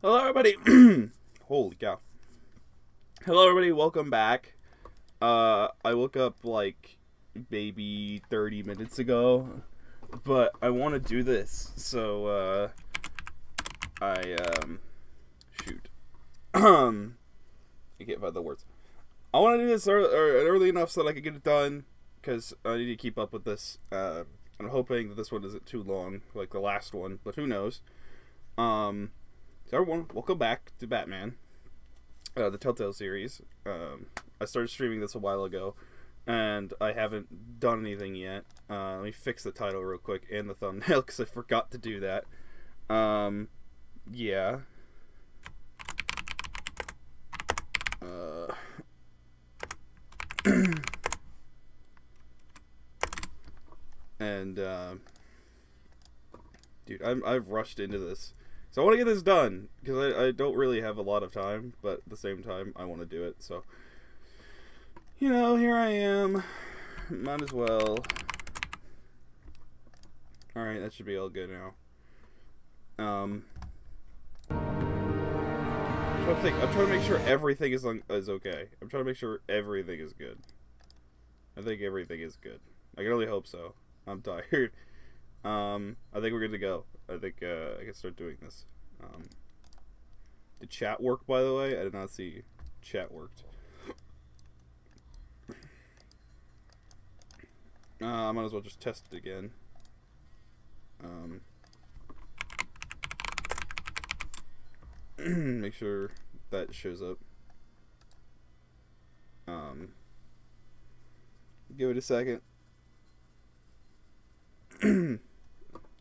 Hello, everybody. Holy cow. Hello, everybody. Welcome back. I woke up like maybe 30 minutes ago, but I want to do this, so shoot. I can't find the words. I want to do this early enough so that I can get it done, because I need to keep up with this. I'm hoping that this one isn't too long, like the last one, but who knows. So everyone, welcome back to Batman, the Telltale series. I started streaming this a while ago, and I haven't done anything yet. Let me fix the title real quick and the thumbnail, because I forgot to do that. Yeah. And, dude, I've rushed into this. So I want to get this done, because I don't really have a lot of time, but at the same time, I want to do it, so. You know, here I am. Might as well. Alright, that should be all good now. I'm trying to make sure everything is okay. I'm trying to make sure everything is good. I think everything is good. I can only hope so. I'm tired. I think we're good to go. I think I can start doing this. Did chat work, by the way? I did not see chat worked. I might as well just test it again. Make sure that shows up. Give it a second.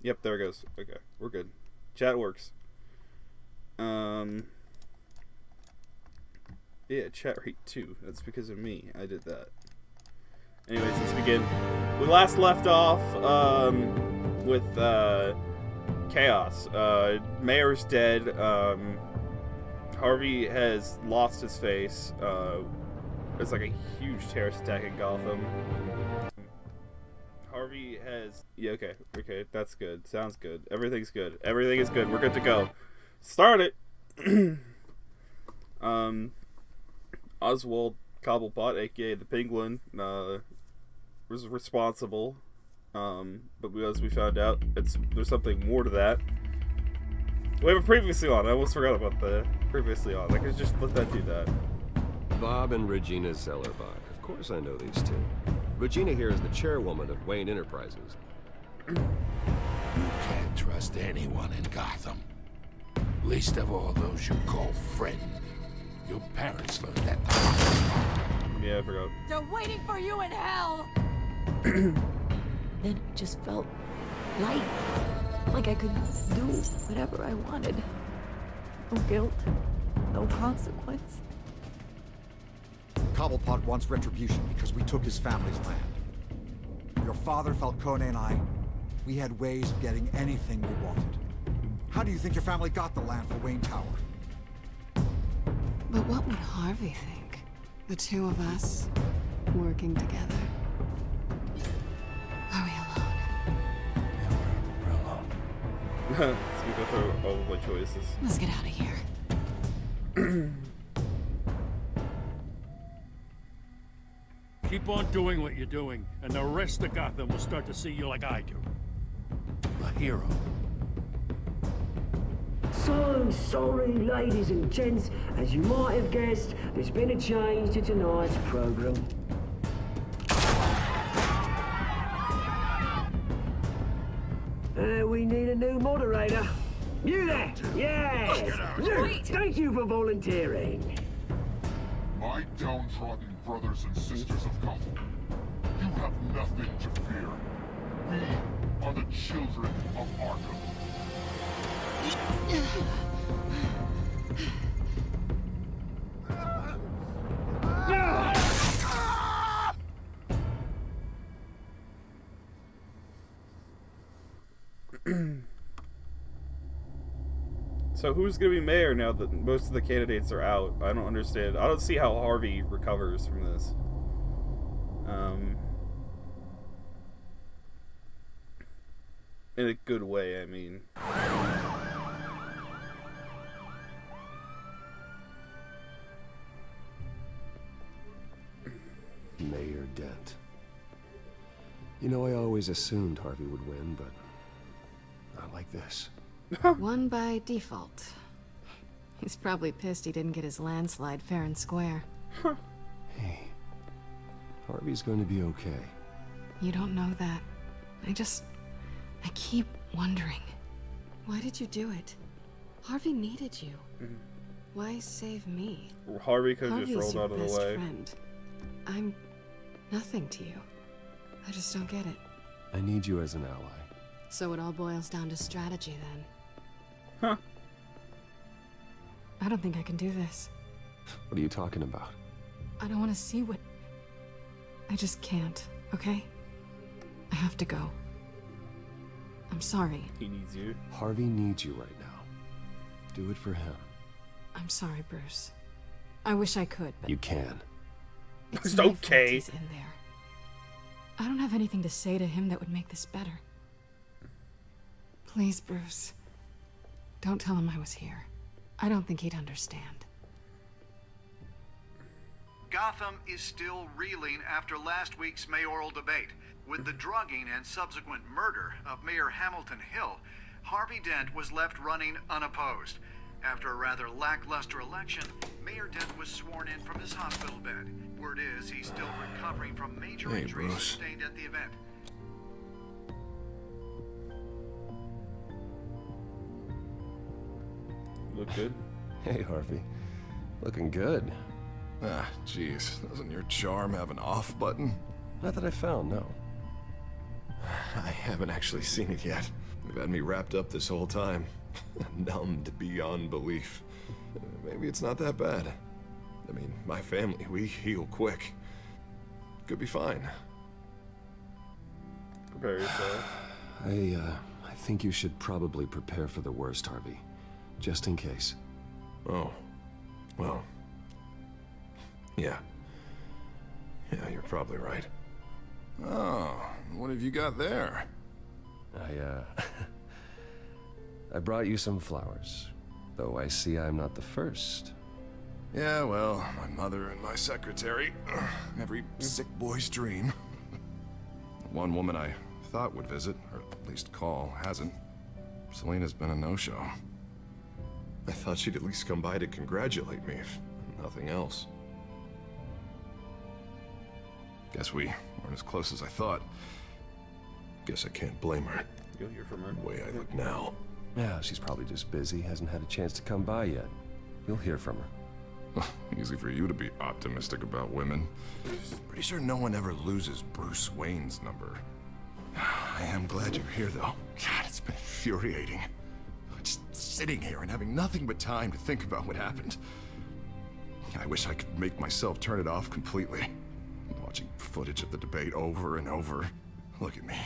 Yep, there it goes. Okay, we're good. Chat works. Yeah, chat rate 2. That's because of me. I did that. Anyways, let's begin. We last left off with chaos. Mayor's dead. Harvey has lost his face. It's like a huge terrorist attack in Gotham. Harvey has... Yeah, okay. Okay, that's good. Sounds good. Everything's good. Everything is good. We're good to go. Start it! Oswald Cobblepot, aka the Penguin, was responsible. But as we found out, there's something more to that. We have a previously on. I almost forgot about the previously on. I could just let that do that. Bob and Regina Zellerbach. Of course I know these two. Regina here is the chairwoman of Wayne Enterprises. You can't trust anyone in Gotham. Least of all those you call friends. Your parents learned that. Yeah, I forgot. They're waiting for you in hell! Then it just felt light. Like I could do whatever I wanted. No guilt, no consequence. Cobblepot wants retribution because we took his family's land. Your father, Falcone, and I, we had ways of getting anything we wanted. How do you think your family got the land for Wayne Tower? But what would Harvey think? The two of us working together. Are we alone? Yeah, we're alone. Let's go through all of my choices. Let's get out of here. Keep on doing what you're doing, and the rest of Gotham will start to see you like I do. A hero. So sorry, ladies and gents. As you might have guessed, there's been a change to tonight's program. We need a new moderator. You there? Yes! Wait. Thank you for volunteering. My downtrodden brothers and sisters of Gotham, you have nothing to fear. We are the children of Arkham. So who's gonna be mayor now that most of the candidates are out? I don't understand. I don't see how Harvey recovers from this. In a good way, I mean. You know, I always assumed Harvey would win, but not like this. Won by default. He's probably pissed he didn't get his landslide fair and square. Hey, Harvey's going to be okay. You don't know that. I keep wondering. Why did you do it? Harvey needed you. Why save me? Harvey could have just Harvey's rolled your out of the best way. friend. I'm nothing to you. I just don't get it. I need you as an ally. So it all boils down to strategy then. Huh. I don't think I can do this. What are you talking about? I don't want to see what... I just can't, okay? I have to go. I'm sorry. He needs you. Harvey needs you right now. Do it for him. I'm sorry, Bruce. I wish I could, but... You can. It's my fault okay. he's in there. I don't have anything to say to him that would make this better. Please, Bruce. Don't tell him I was here. I don't think he'd understand. Gotham is still reeling after last week's mayoral debate. With the drugging and subsequent murder of Mayor Hamilton Hill, Harvey Dent was left running unopposed. After a rather lackluster election, Mayor Dent was sworn in from his hospital bed. Word is he's still recovering from major injuries sustained at the event. Look good. Hey, Harvey. Looking good. Ah, jeez. Doesn't your charm have an off button? Not that I found, no. I haven't actually seen it yet. They've had me wrapped up this whole time. Numbed beyond belief. Maybe it's not that bad. I mean, my family, we heal quick. Could be fine. Prepare yourself. I think you should probably prepare for the worst, Harvey. Just in case. Oh. Well. Yeah. Yeah, you're probably right. Oh, what have you got there? I brought you some flowers. Though I see I'm not the first. Yeah, well, my mother and my secretary. Every sick boy's dream. One woman I thought would visit, or at least call, hasn't. Selena's been a no-show. I thought she'd at least come by to congratulate me, if nothing else. Guess we weren't as close as I thought. Guess I can't blame her. You'll hear from her. The way I look now. Yeah, she's probably just busy, hasn't had a chance to come by yet. You'll hear from her. Easy for you to be optimistic about women. Pretty sure no one ever loses Bruce Wayne's number. I am glad you're here, though. God, it's been infuriating. Just sitting here and having nothing but time to think about what happened. I wish I could make myself turn it off completely. Watching footage of the debate over and over. Look at me,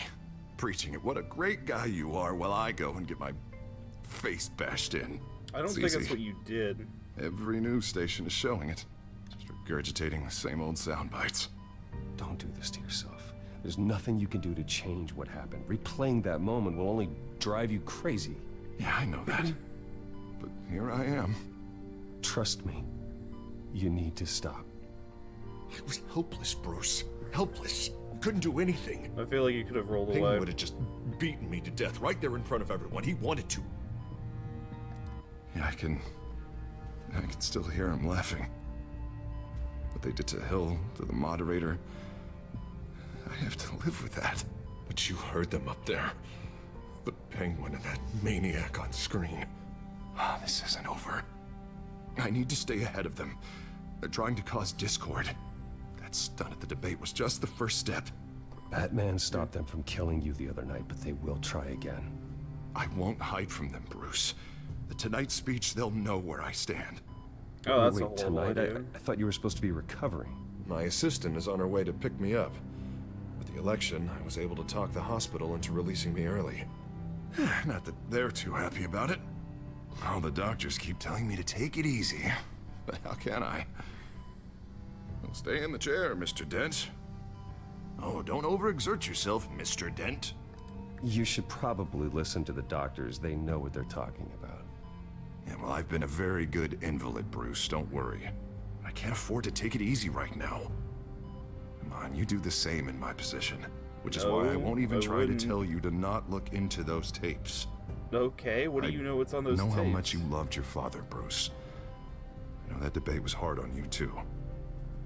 preaching it. What a great guy you are, while I go and get my face bashed in. I don't think that's what you did. Every news station is showing it. Just regurgitating the same old sound bites. Don't do this to yourself. There's nothing you can do to change what happened. Replaying that moment will only drive you crazy. Yeah, I know that. But here I am. Trust me. You need to stop. I was helpless, Bruce. Helpless. Couldn't do anything. I feel like you could have rolled He away. would have just beaten me to death right there in front of everyone. He wanted to. Yeah, I can still hear him laughing. What they did to Hill, to the moderator. I have to live with that. But you heard them up there. The Penguin and that maniac on screen. This isn't over. I need to stay ahead of them. They're trying to cause discord. That stunt at the debate was just the first step. Batman stopped them from killing you the other night, but they will try again. I won't hide from them, Bruce. The Tonight speech, they'll know where I stand. Oh, that's Wait, a horrible tonight? idea. I thought you were supposed to be recovering. My assistant is on her way to pick me up. With the election, I was able to talk the hospital into releasing me early. Not that they're too happy about it. All the doctors keep telling me to take it easy. But how can I? Well, stay in the chair, Mr. Dent. Oh, don't overexert yourself, Mr. Dent. You should probably listen to the doctors. They know what they're talking about. Yeah, well, I've been a very good invalid, Bruce. Don't worry. I can't afford to take it easy right now. Come on, you do the same in my position. Which is why I won't even try wouldn't. to tell you to not look into those tapes. Okay, what do you know what's on those tapes? I know how much you loved your father, Bruce. You know, that debate was hard on you, too.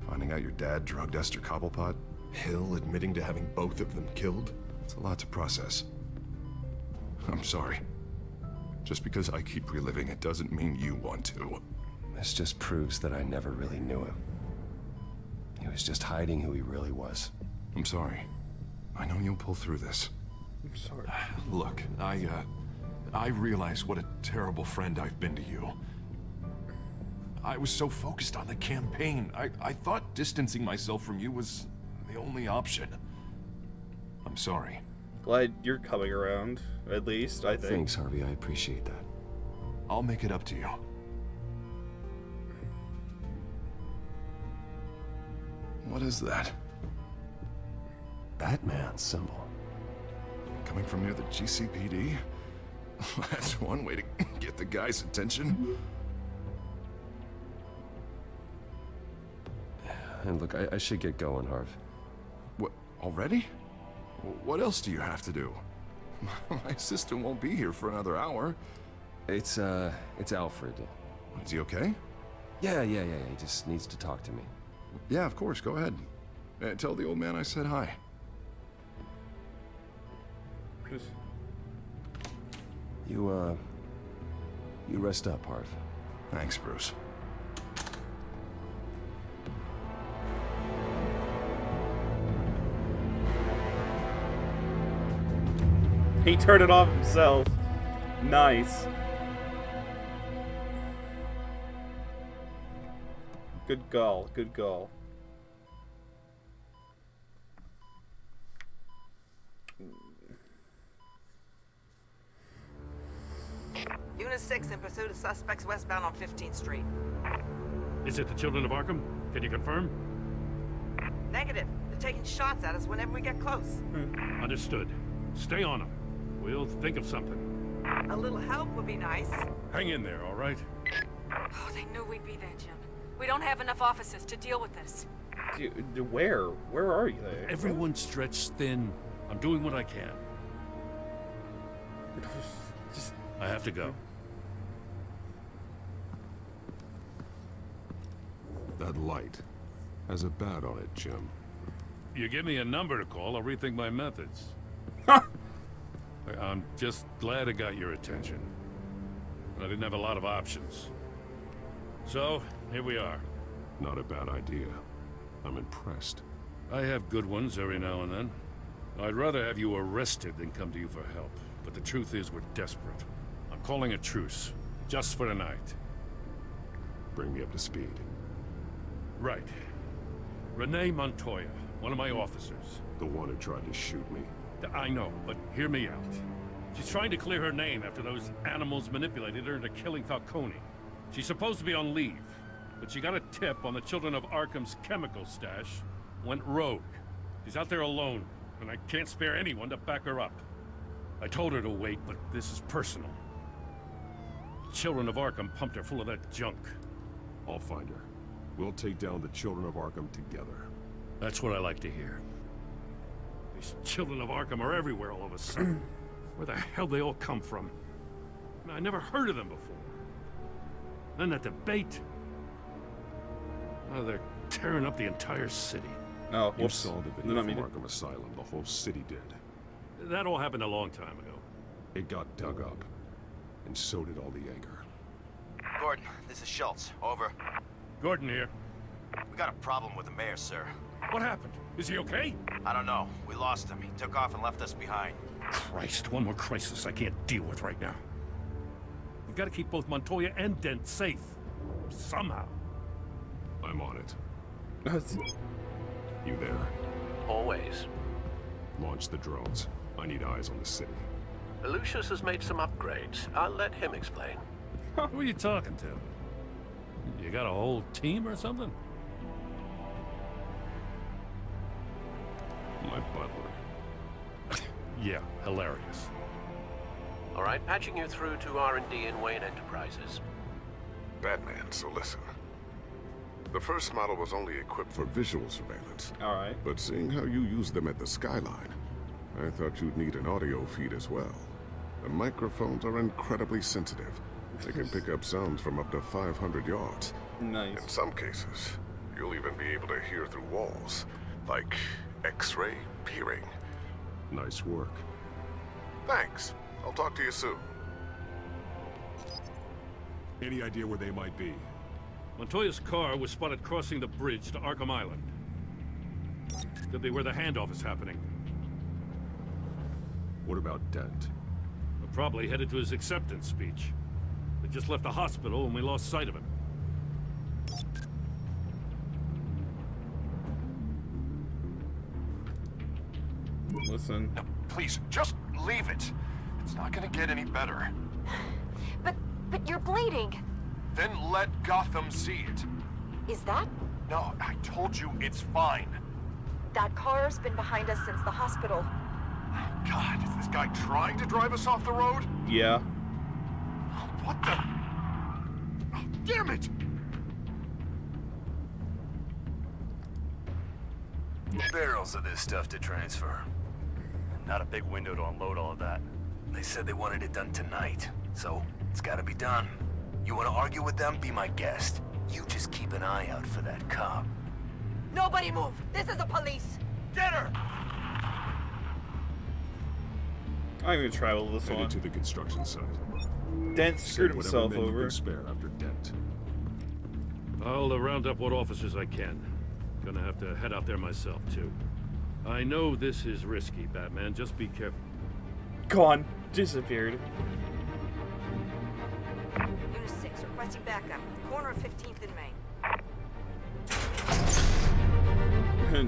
Finding out your dad drugged Esther Cobblepot, Hill admitting to having both of them killed. It's a lot to process. I'm sorry. Just because I keep reliving it doesn't mean you want to. This just proves that I never really knew him. He was just hiding who he really was. I'm sorry. I know you'll pull through this. I'm sorry. Look, I realize what a terrible friend I've been to you. I was so focused on the campaign. I thought distancing myself from you was the only option. I'm sorry. Glad you're coming around, at least, I think. Thanks, Harvey. I appreciate that. I'll make it up to you. What is that? Batman symbol. Coming from near the GCPD? That's one way to get the guy's attention. And look, I should get going, Harv. What, already? What else do you have to do? My assistant won't be here for another hour. It's Alfred. Is he okay? Yeah. He just needs to talk to me. Yeah, of course. Go ahead. Tell the old man I said hi. You rest up, Harv. Thanks, Bruce. He turned it off himself. Nice. Good goal. Good goal. Unit 6 in pursuit of suspects westbound on 15th Street. Is it the Children of Arkham? Can you confirm? Negative. They're taking shots at us whenever we get close. Understood. Stay on them. We'll think of something. A little help would be nice. Hang in there, all right? Oh, they knew we'd be there, Jim. We don't have enough officers to deal with this. Where? Where are you? Everyone's stretched thin. I'm doing what I can. I have to go. That light has a bat on it, Jim. You give me a number to call, I'll rethink my methods. I'm just glad I got your attention. I didn't have a lot of options. So, here we are. Not a bad idea. I'm impressed. I have good ones every now and then. I'd rather have you arrested than come to you for help. But the truth is we're desperate. I'm calling a truce. Just for tonight. Bring me up to speed. Right. Renee Montoya, one of my officers. The one who tried to shoot me. I know, but hear me out. She's trying to clear her name after those animals manipulated her into killing Falcone. She's supposed to be on leave, but she got a tip on the Children of Arkham's chemical stash, went rogue. She's out there alone, and I can't spare anyone to back her up. I told her to wait, but this is personal. The Children of Arkham pumped her full of that junk. I'll find her. We'll take down the Children of Arkham together. That's what I like to hear. These Children of Arkham are everywhere all of a sudden. Where the hell they all come from? I never heard of them before. Then that debate. Oh, they're tearing up the entire city. Oh, you saw the video from Arkham Asylum. The whole city did. That all happened a long time ago. It got dug up. And so did all the anger. Gordon, this is Schultz. Over. Gordon here. We got a problem with the mayor, sir. What happened? Is he okay? I don't know. We lost him. He took off and left us behind. Christ, one more crisis I can't deal with right now. We've got to keep both Montoya and Dent safe. Somehow. I'm on it. You there? Always. Launch the drones. I need eyes on the city. Lucius has made some upgrades. I'll let him explain. Who are you talking to? You got a whole team or something? My butler. Yeah, hilarious. All right, patching you through to R&D in Wayne Enterprises. Batman, so listen. The first model was only equipped for visual surveillance. Alright. But seeing how you use them at the Skyline, I thought you'd need an audio feed as well. The microphones are incredibly sensitive. They can pick up sounds from up to 500 yards. Nice. In some cases, you'll even be able to hear through walls, like X-ray peering. Nice work. Thanks. I'll talk to you soon. Any idea where they might be? Montoya's car was spotted crossing the bridge to Arkham Island. Could be where the handoff is happening. What about Dent? We're probably headed to his acceptance speech. They just left the hospital and we lost sight of him. Listen. No, please, just leave it. It's not gonna get any better. But you're bleeding. Then let Gotham see it. Is that? No, I told you it's fine. That car's been behind us since the hospital. God, is this guy trying to drive us off the road? Yeah. What the? Oh, damn it! Barrels of this stuff to transfer. Not a big window to unload all of that. They said they wanted it done tonight, so it's gotta be done. You wanna argue with them? Be my guest. You just keep an eye out for that cop. Nobody move! This is the police! Get her! I'm gonna travel this Headed one. to the construction site. Dent screwed Send himself whatever men you over. can spare after Dent. I'll round up what officers I can. Gonna have to head out there myself, too. I know this is risky, Batman. Just be careful. Gone. Disappeared. Unit 6, requesting backup. Corner of 15th and Main.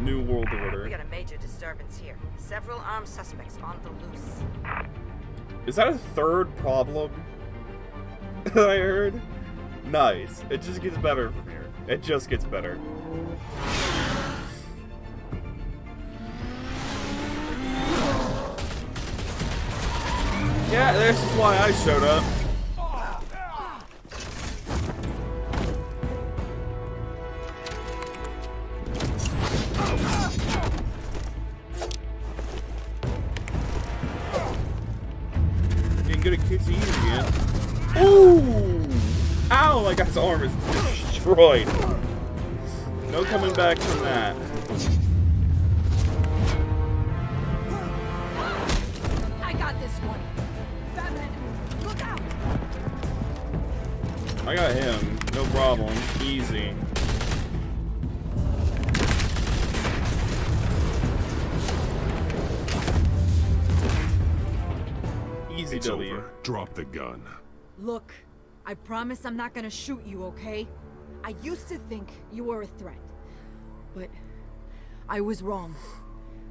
New World Order. We got a major disturbance here. Several armed suspects on the loose. Is that a third problem that I heard? Nice. It just gets better from here. It just gets better. Yeah, this is why I showed up. Getting good at kicks easy again. Ooh! Ow! My guy's arm is destroyed. No coming back from that. I got this one. Batman, look out! I got him. No problem. Easy. Easy It's W. over. Drop the gun. Look, I promise I'm not gonna shoot you, okay? I used to think you were a threat, but I was wrong.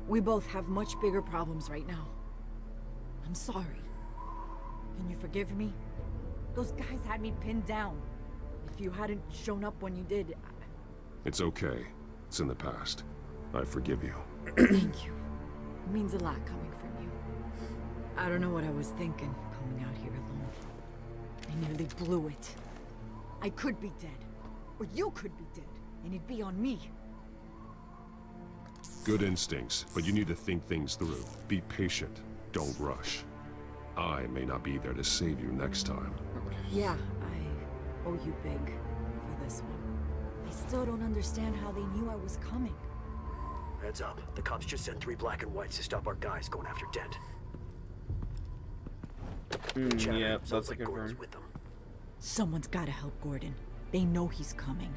We both have much bigger problems right now. I'm sorry. Can you forgive me? Those guys had me pinned down. If you hadn't shown up when you did, It's okay. It's in the past. I forgive you. Thank you. It means a lot coming from you. I don't know what I was thinking, coming out here alone. I nearly blew it. I could be dead. Or you could be dead. And it'd be on me. Good instincts, but you need to think things through. Be patient. Don't rush. I may not be there to save you next time. Yeah, I owe you big for this one. I still don't understand how they knew I was coming. Heads up. The cops just sent 3 black and whites to stop our guys going after Dent. Yep, that's a confirm. Someone's gotta help Gordon. They know he's coming.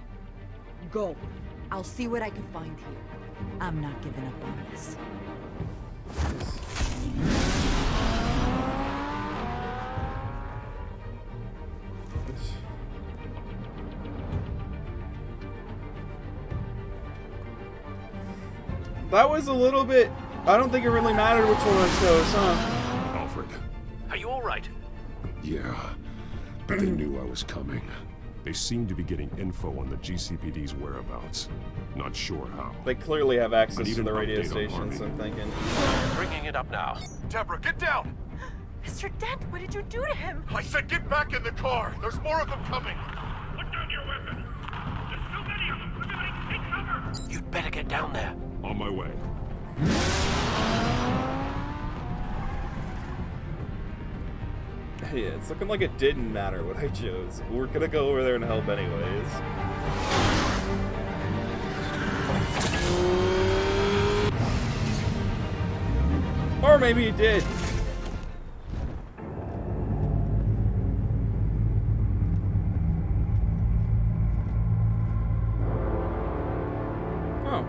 Go. I'll see what I can find here. I'm not giving up on this. That was a little bit... I don't think it really mattered which one I chose, huh? Alfred. Are you all right? Yeah, but they knew I was coming. They seem to be getting info on the GCPD's whereabouts. Not sure how. They clearly have access need to the an radio update on stations, Harvey. I'm thinking. Bringing it up now. Deborah, get down! Mr. Dent, what did you do to him? I said get back in the car! There's more of them coming! Put down your weapon! There's too many of them! Everybody take cover! You'd better get down there. On my way. Yeah, it's looking like it didn't matter what I chose. We're gonna go over there and help anyways. Or maybe it did. Oh.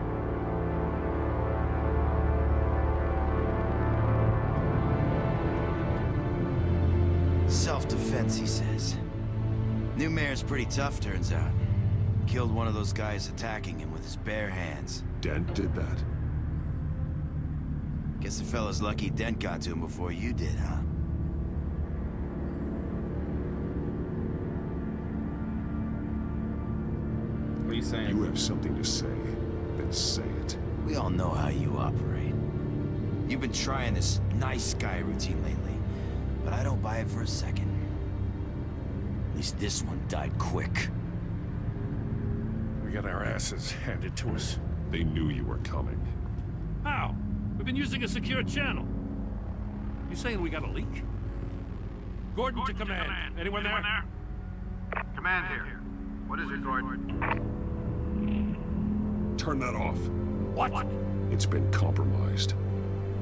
Self-defense, he says. New mayor's pretty tough, turns out. Killed one of those guys attacking him with his bare hands. Dent did that? Guess the fella's lucky Dent got to him before you did, huh? What are you saying? You have something to say, then say it. We all know how you operate. You've been trying this nice guy routine lately, but I don't buy it for a second. At least this one died quick. We got our asses handed to us. They knew you were coming. How? We've been using a secure channel. You saying we got a leak? Gordon to command. Anyone there? Command here. What is it, Gordon? Turn that off. What? It's been compromised.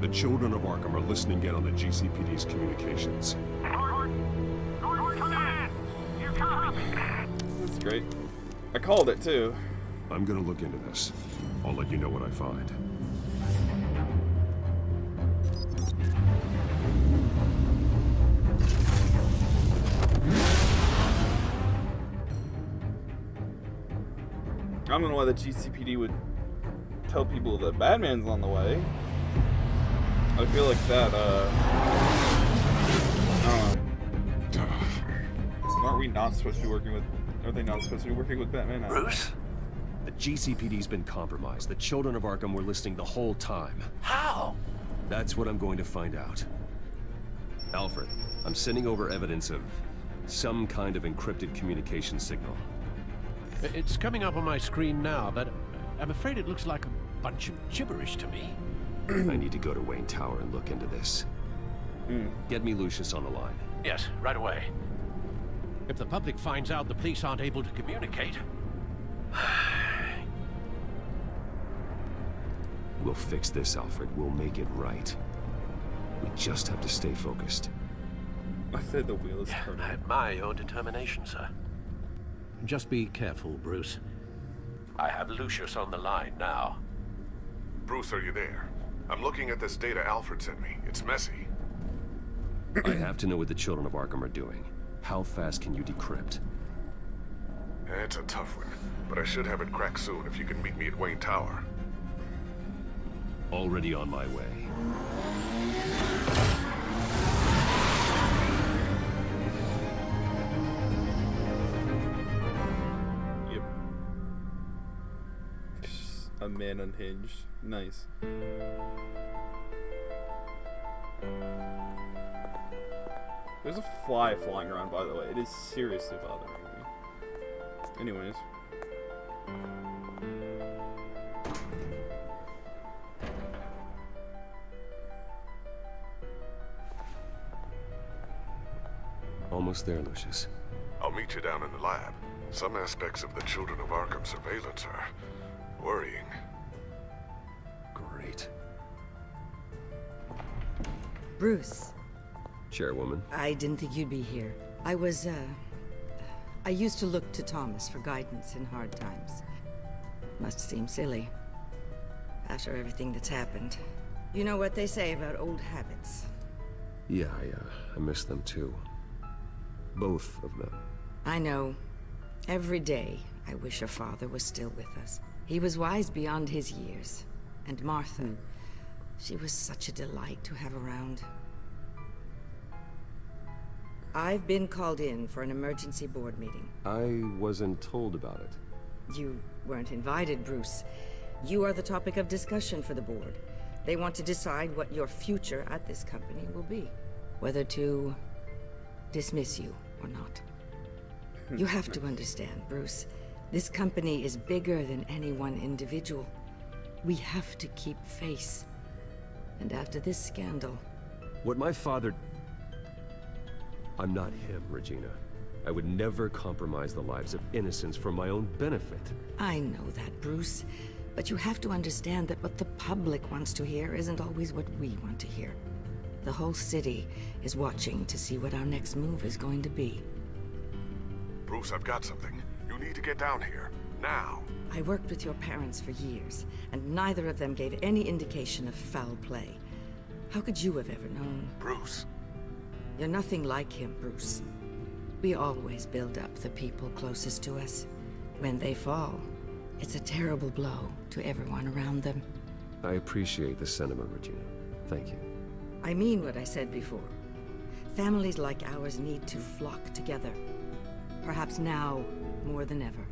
The children of Arkham are listening in on the GCPD's communications. Command! You're coming! That's great. I called it too. I'm gonna look into this. I'll let you know what I find. I don't know why the GCPD would tell people that Batman's on the way. I feel like that, aren't we not supposed to be working with... Are they not supposed to be working with Batman? Bruce? The GCPD's been compromised. The children of Arkham were listening the whole time. How? That's what I'm going to find out. Alfred, I'm sending over evidence of some kind of encrypted communication signal. It's coming up on my screen now, but I'm afraid it looks like a bunch of gibberish to me. I need to go to Wayne Tower and look into this. Get me Lucius on the line. Yes, right away. If the public finds out the police aren't able to communicate... We'll fix this, Alfred. We'll make it right. We just have to stay focused. I said the wheel is turning. I admire your determination, sir. Just be careful, Bruce. I have Lucius on the line now. Bruce, are you there? I'm looking at this data Alfred sent me. It's messy. I have to know what the children of Arkham are doing. How fast can you decrypt? It's a tough one, but I should have it cracked soon if you can meet me at Wayne Tower. Already on my way. Yep. A man unhinged. Nice. There's a fly flying around, by the way. It is seriously bothering me. Anyways. Almost there, Lucius. I'll meet you down in the lab. Some aspects of the Children of Arkham surveillance are worrying. Great. Bruce. Chairwoman. I didn't think you'd be here. I used to look to Thomas for guidance in hard times. Must seem silly. After everything that's happened. You know what they say about old habits. Yeah, I miss them too. Both of them. I know. Every day, I wish your father was still with us. He was wise beyond his years. And Martha, she was such a delight to have around. I've been called in for an emergency board meeting. I wasn't told about it. You weren't invited, Bruce. You are the topic of discussion for the board. They want to decide what your future at this company will be. Whether to dismiss you or not. You have to understand, Bruce. This company is bigger than any one individual. We have to keep face. And after this scandal... What my father... I'm not him, Regina. I would never compromise the lives of innocents for my own benefit. I know that, Bruce. But you have to understand that what the public wants to hear isn't always what we want to hear. The whole city is watching to see what our next move is going to be. Bruce, I've got something. You need to get down here. Now. I worked with your parents for years, and neither of them gave any indication of foul play. How could you have ever known? Bruce. You're nothing like him, Bruce. We always build up the people closest to us. When they fall, it's a terrible blow to everyone around them. I appreciate the sentiment, Regina. Thank you. I mean what I said before. Families like ours need to flock together. Perhaps now more than ever.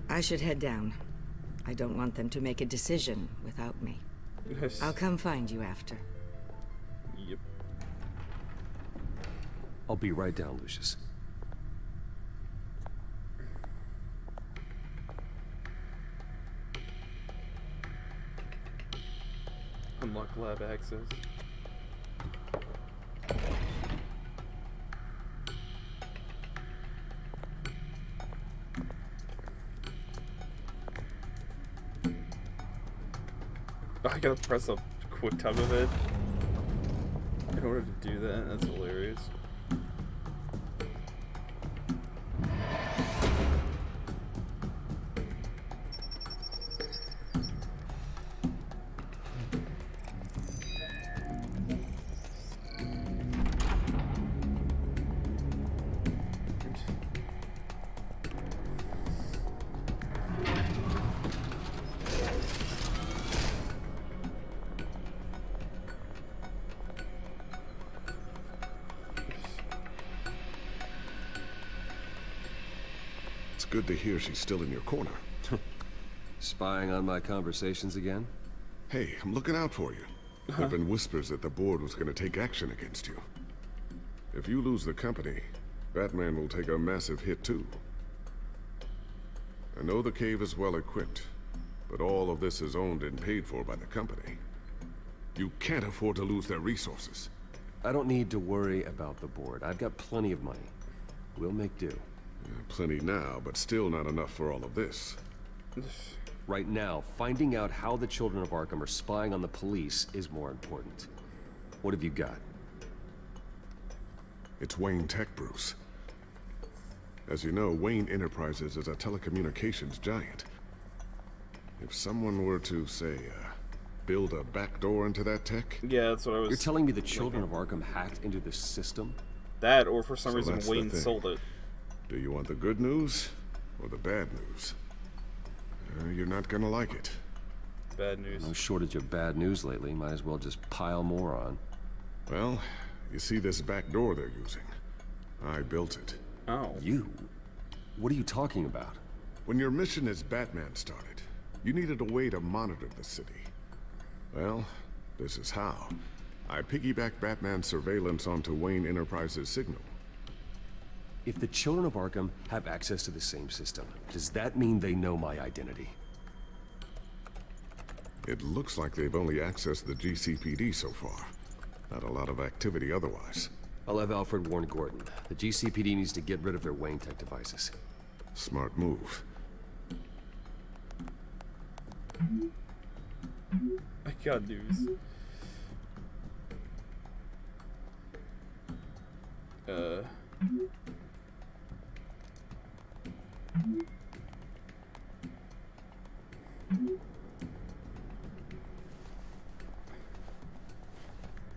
I should head down. I don't want them to make a decision without me. Yes. I'll come find you after. Yep. I'll be right down, Lucius. Unlock lab access. I gotta press a quick time event in order to do that. That's hilarious. It's good to hear she's still in your corner. Spying on my conversations again? Hey, I'm looking out for you. There've been whispers that the board was going to take action against you. If you lose the company, Batman will take a massive hit too. I know the cave is well equipped, but all of this is owned and paid for by the company. You can't afford to lose their resources. I don't need to worry about the board. I've got plenty of money. We'll make do. Plenty now, but still not enough for all of this. Right now, finding out how the children of Arkham are spying on the police is more important. What have you got? It's Wayne Tech, Bruce. As you know, Wayne Enterprises is a telecommunications giant. If someone were to, say, build a backdoor into that tech... Yeah, that's what I was... You're telling me the children of Arkham hacked into this system? That, or for some reason Wayne sold it. Do you want the good news or the bad news? You're not gonna like it. Bad news. No shortage of bad news lately. Might as well just pile more on. Well, you see this back door they're using? I built it. Oh. You? What are you talking about? When your mission as Batman started, you needed a way to monitor the city. Well, this is how. I piggybacked Batman's surveillance onto Wayne Enterprises' signal. If the children of Arkham have access to the same system, does that mean they know my identity? It looks like they've only accessed the GCPD so far. Not a lot of activity otherwise. I'll have Alfred warn Gordon. The GCPD needs to get rid of their Wayne Tech devices. Smart move. I got news.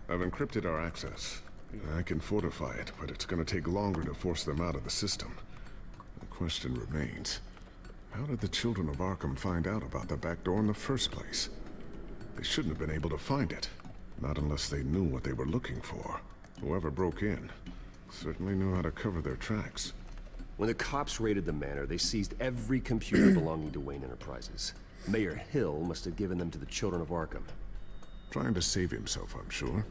I've encrypted our access. I can fortify it, but it's gonna take longer to force them out of the system. The question remains, how did the children of Arkham find out about the back door in the first place? They shouldn't have been able to find it. Not unless they knew what they were looking for. Whoever broke in certainly knew how to cover their tracks. When the cops raided the manor, they seized every computer belonging to Wayne Enterprises. Mayor Hill must have given them to the children of Arkham. Trying to save himself, I'm sure.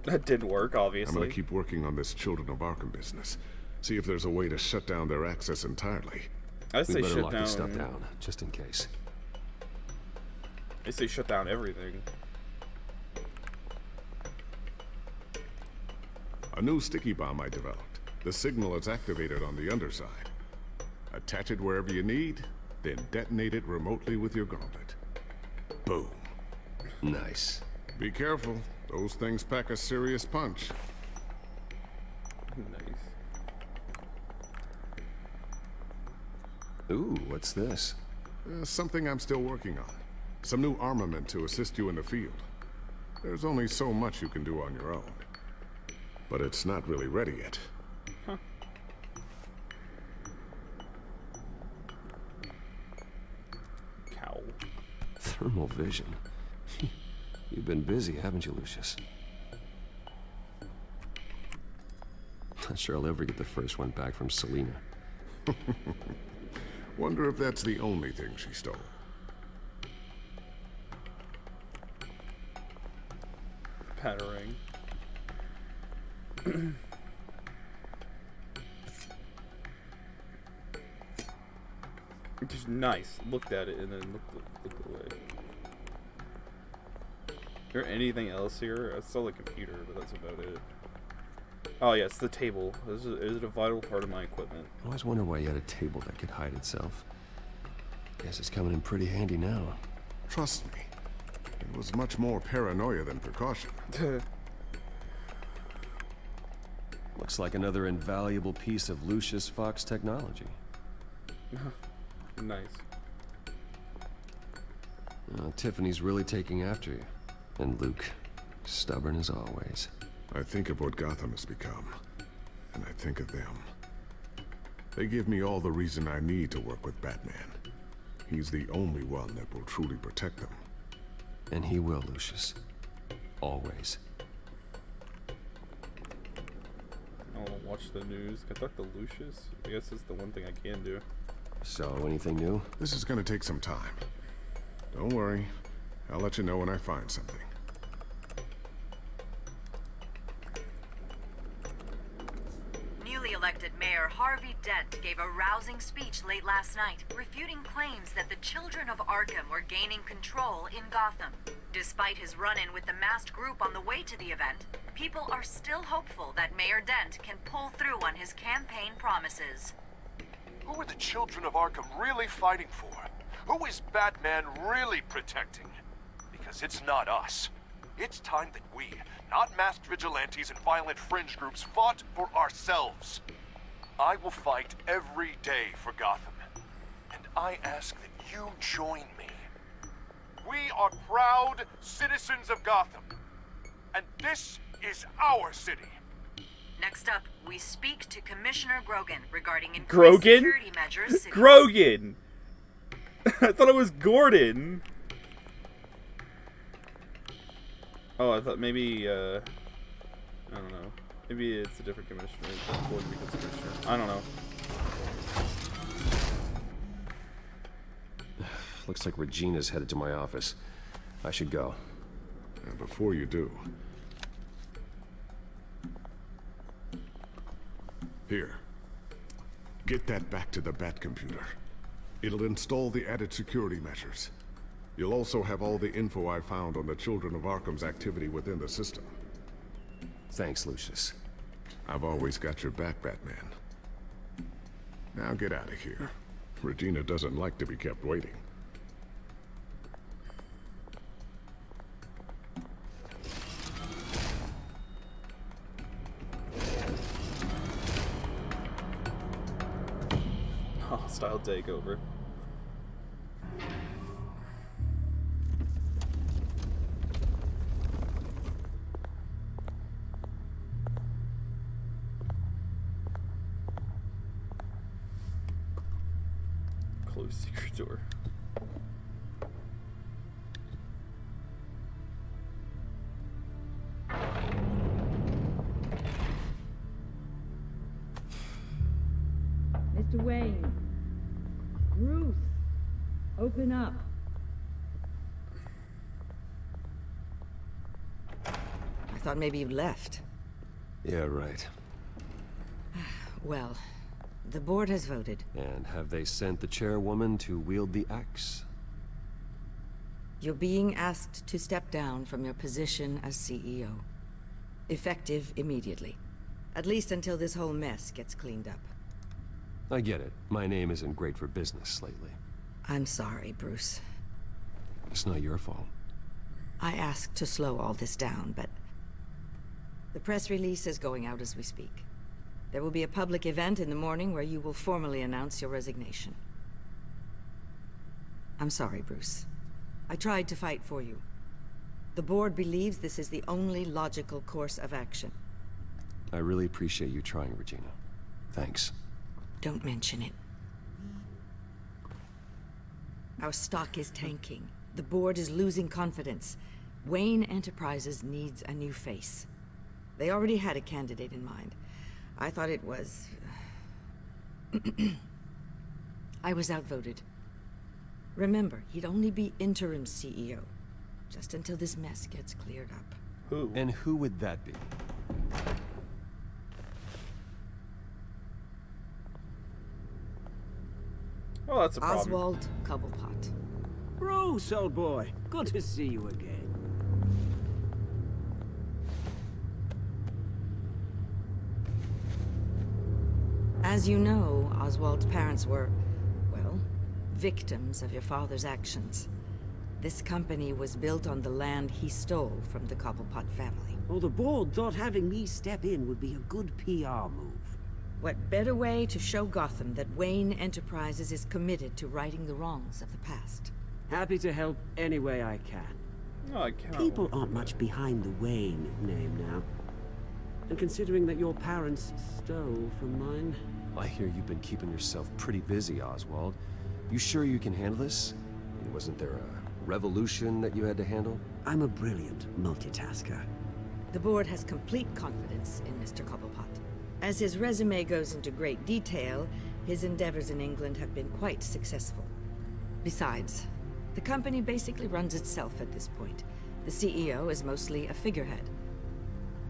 That didn't work, obviously. I'm gonna keep working on this Children of Arkham business. See if there's a way to shut down their access entirely. I say we better shut lock down this stuff down, just in case. I say shut down everything. A new sticky bomb I developed. The signal is activated on the underside. Attach it wherever you need, then detonate it remotely with your gauntlet. Boom. Nice. Be careful. Those things pack a serious punch. Nice. Ooh, what's this? Something I'm still working on. Some new armament to assist you in the field. There's only so much you can do on your own. But it's not really ready yet. Huh. Cowl. Thermal vision. You've been busy, haven't you, Lucius? Not sure I'll ever get the first one back from Selena. Wonder if that's the only thing she stole. Pattering. Just nice. Looked at it and then looked away. Is there anything else here? I saw the computer, but that's about it. Oh yes, the table. Is it a vital part of my equipment? I always wonder why you had a table that could hide itself. Guess it's coming in pretty handy now. Trust me. It was much more paranoia than precaution. Looks like another invaluable piece of Lucius Fox technology. Nice. Tiffany's really taking after you. And Luke, stubborn as always. I think of what Gotham has become, and I think of them. They give me all the reason I need to work with Batman. He's the only one that will truly protect them. And he will, Lucius. Always. I want to watch the news. Conduct the Lucius? I guess it's the one thing I can do. So, anything new? This is gonna take some time. Don't worry. I'll let you know when I find something. Newly elected Mayor Harvey Dent gave a rousing speech late last night, refuting claims that the children of Arkham were gaining control in Gotham. Despite his run-in with the masked group on the way to the event, people are still hopeful that Mayor Dent can pull through on his campaign promises. Who are the children of Arkham really fighting for? Who is Batman really protecting? Because it's not us. It's time that we, not masked vigilantes and violent fringe groups, fought for ourselves. I will fight every day for Gotham. And I ask that you join me. We are proud citizens of Gotham. And this is our city. Next up, we speak to Commissioner Grogan regarding increased Grogan? security measures. Grogan! I thought it was Gordon. Oh, I thought maybe, I don't know. Maybe it's a different commissioner. Gordon becomes commissioner. I don't know. Looks like Regina's headed to my office. I should go. And before you do... Here. Get that back to the Bat computer. It'll install the added security measures. You'll also have all the info I found on the Children of Arkham's activity within the system. Thanks, Lucius. I've always got your back, Batman. Now get out of here. Regina doesn't like to be kept waiting. Hostile takeover. Close secret door. Mr. Wayne. Bruce, open up. I thought maybe you left. Yeah, right. Well, the board has voted. And have they sent the chairwoman to wield the axe? You're being asked to step down from your position as CEO. Effective immediately. At least until this whole mess gets cleaned up. I get it. My name isn't great for business lately. I'm sorry, Bruce. It's not your fault. I asked to slow all this down, but... The press release is going out as we speak. There will be a public event in the morning where you will formally announce your resignation. I'm sorry, Bruce. I tried to fight for you. The board believes this is the only logical course of action. I really appreciate you trying, Regina. Thanks. Don't mention it. Our stock is tanking. The board is losing confidence. Wayne Enterprises needs a new face. They already had a candidate in mind. I thought it was... I was outvoted. Remember, he'd only be interim CEO. Just until this mess gets cleared up. Who? And who would that be? Oh, that's a problem. Oswald Cobblepot. Bruce, old boy. Good to see you again. As you know, Oswald's parents were, well, victims of your father's actions. This company was built on the land he stole from the Cobblepot family. Well, the board thought having me step in would be a good PR move. What better way to show Gotham that Wayne Enterprises is committed to righting the wrongs of the past? Happy to help any way I can. No, I can't. People aren't much behind the Wayne name now. And considering that your parents stole from mine... I hear you've been keeping yourself pretty busy, Oswald. You sure you can handle this? Wasn't there a revolution that you had to handle? I'm a brilliant multitasker. The board has complete confidence in Mr. Cobblepot. As his resume goes into great detail, his endeavors in England have been quite successful. Besides, the company basically runs itself at this point. The CEO is mostly a figurehead.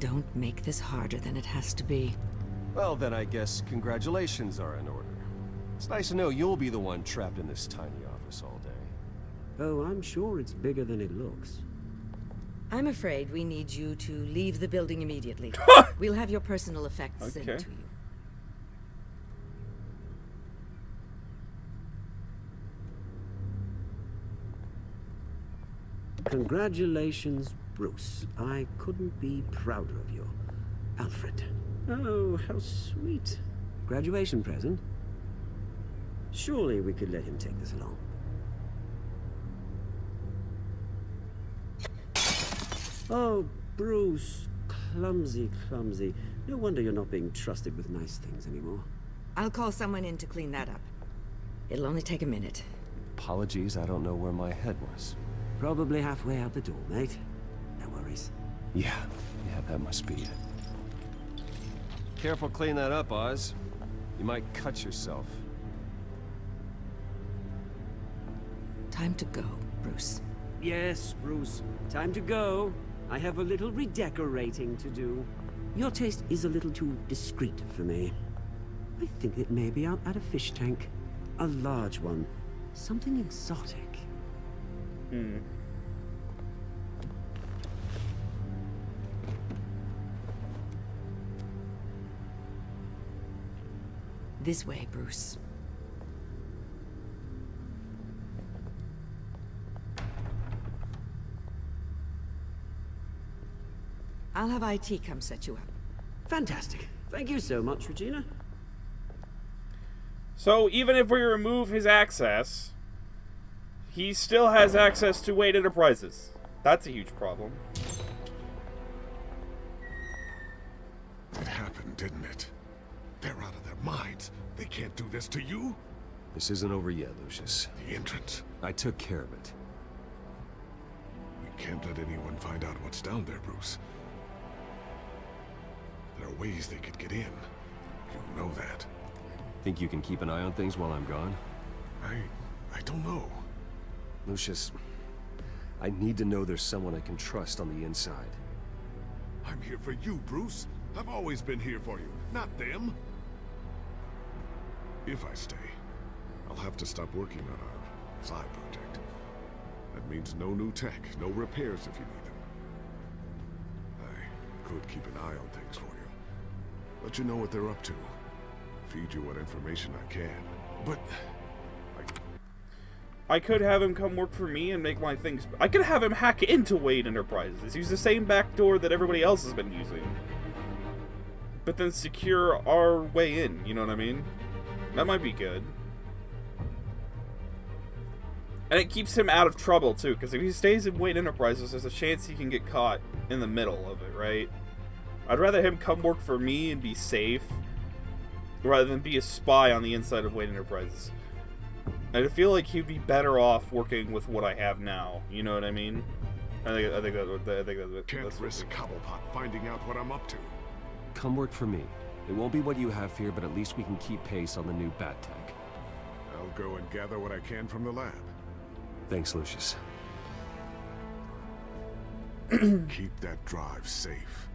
Don't make this harder than it has to be. Well, then I guess congratulations are in order. It's nice to know you'll be the one trapped in this tiny office all day. Oh, I'm sure it's bigger than it looks. I'm afraid we need you to leave the building immediately. We'll have your personal effects sent to you. Congratulations, Bruce. I couldn't be prouder of you. Alfred. Oh, how sweet. Graduation present? Surely we could let him take this along. Oh, Bruce. Clumsy, clumsy. No wonder you're not being trusted with nice things anymore. I'll call someone in to clean that up. It'll only take a minute. Apologies, I don't know where my head was. Probably halfway out the door, mate. No worries. Yeah, that must be it. Careful clean that up, Oz. You might cut yourself. Time to go, Bruce. Yes, Bruce. Time to go. I have a little redecorating to do. Your taste is a little too discreet for me. I think it may be out at a fish tank. A large one. Something exotic. This way, Bruce. I'll have IT come set you up. Fantastic. Thank you so much, Regina. So even if we remove his access, he still has access to Wayne Enterprises. That's a huge problem. It happened, didn't it? They're out of their minds. They can't do this to you. This isn't over yet, Lucius. The entrance. I took care of it. We can't let anyone find out what's down there, Bruce. There are ways they could get in. You know that. Think you can keep an eye on things while I'm gone? I don't know. Lucius, I need to know there's someone I can trust on the inside. I'm here for you, Bruce. I've always been here for you, not them. If I stay, I'll have to stop working on our side project. That means no new tech, no repairs if you need them. I could keep an eye on things for you, Let you know what they're up to. Feed you what information I can. But I could have him come work for me and make my things... I could have him hack into Wayne Enterprises. Use the same backdoor that everybody else has been using. But then secure our way in, you know what I mean? That might be good. And it keeps him out of trouble, too, because if he stays in Wayne Enterprises, there's a chance he can get caught in the middle of it, right? I'd rather him come work for me and be safe, rather than be a spy on the inside of Wayne Enterprises. I feel like he'd be better off working with what I have now. You know what I mean? I think that's can't risk Cobblepot finding out what I'm up to. Come work for me. It won't be what you have here, but at least we can keep pace on the new bat tech. I'll go and gather what I can from the lab. Thanks, Lucius. Keep that drive safe.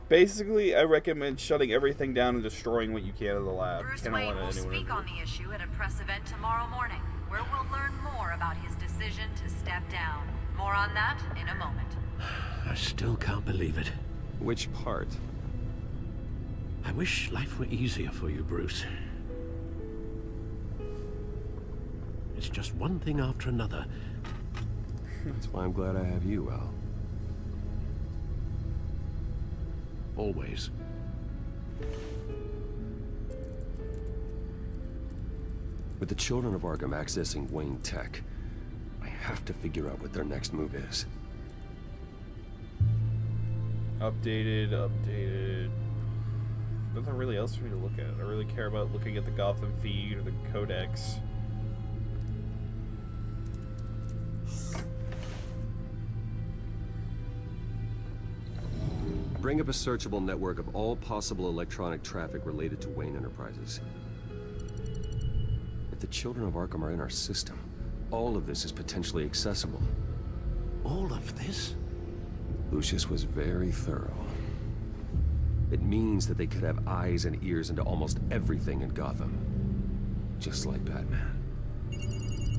Basically, I recommend shutting everything down and destroying what you can in the lab. Bruce Wayne will speak on the issue at a press event tomorrow morning, where we'll learn more about his decision to step down. More on that in a moment. I still can't believe it. Which part? I wish life were easier for you, Bruce. It's just one thing after another. That's why I'm glad I have you, Al. Always. With the children of Arkham accessing Wayne Tech, I have to figure out what their next move is. Updated. Nothing really else for me to look at. I really care about looking at the Gotham feed or the Codex. Bring up a searchable network of all possible electronic traffic related to Wayne Enterprises. If the children of Arkham are in our system, all of this is potentially accessible. All of this? Lucius was very thorough. It means that they could have eyes and ears into almost everything in Gotham. Just like Batman.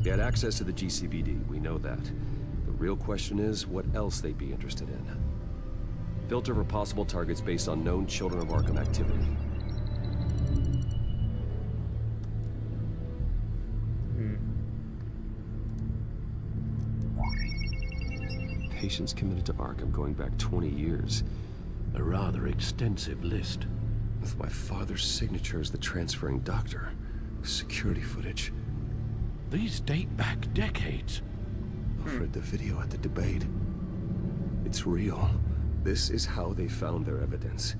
They had access to the GCPD, we know that. The real question is, what else they'd be interested in. Filter for possible targets based on known Children of Arkham activity. Patients committed to Arkham going back 20 years. A rather extensive list. With my father's signature as the transferring doctor. Security footage. These date back decades. I've read the video at the debate. It's real. This is how they found their evidence.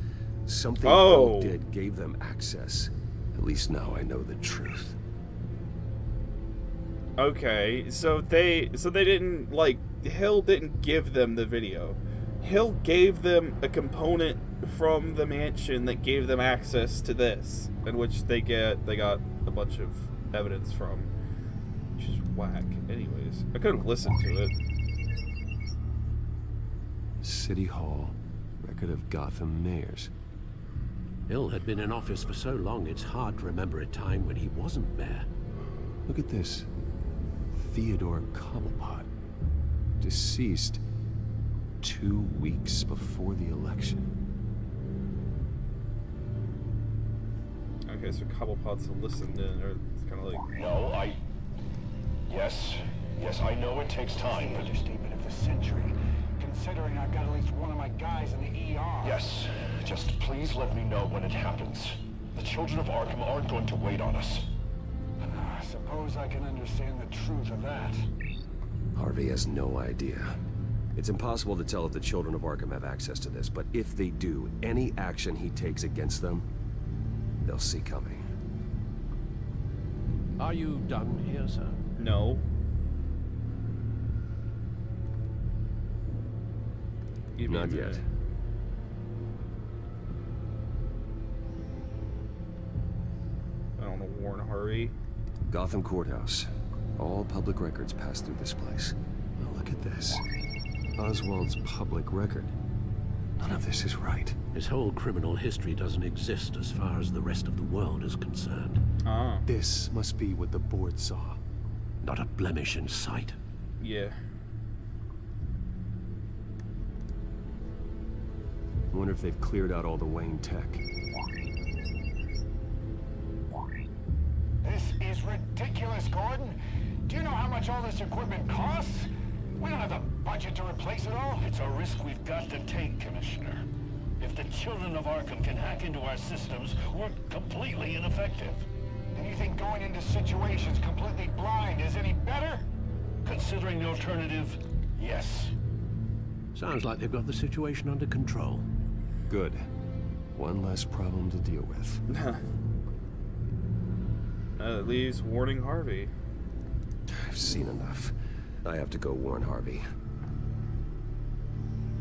Something Hill did gave them access. At least now I know the truth. Okay, so they didn't, like, Hill didn't give them the video. Hill gave them a component from the mansion that gave them access to this, in which they got a bunch of evidence from, which is whack. Anyways, I could have listened to it. City Hall, record of Gotham mayors. Hill had been in office for so long, it's hard to remember a time when he wasn't there. Look at this. Theodore Cobblepot. Deceased 2 weeks before the election. Okay, so Cobblepot's listened in, or it's kind of like... No, Yes, I know it takes time. Understatement of the century. Considering I've got at least one of my guys in the ER. Yes, just please let me know when it happens. The children of Arkham aren't going to wait on us. I suppose I can understand the truth of that. Harvey has no idea. It's impossible to tell if the children of Arkham have access to this, but if they do, any action he takes against them, they'll see coming. Are you done here, sir? No. Not yet. I don't know, Warren Harvey. Gotham Courthouse. All public records pass through this place. Now look at this. Oswald's public record. None of this is right. His whole criminal history doesn't exist as far as the rest of the world is concerned. This must be what the board saw. Not a blemish in sight. Yeah. I wonder if they've cleared out all the Wayne tech. This is ridiculous, Gordon. Do you know how much all this equipment costs? We don't have the budget to replace it all. It's a risk we've got to take, Commissioner. If the children of Arkham can hack into our systems, we're completely ineffective. And you think going into situations completely blind is any better? Considering the alternative, yes. Sounds like they've got the situation under control. Good. One less problem to deal with. That leaves warning Harvey. I've seen enough. I have to go warn Harvey.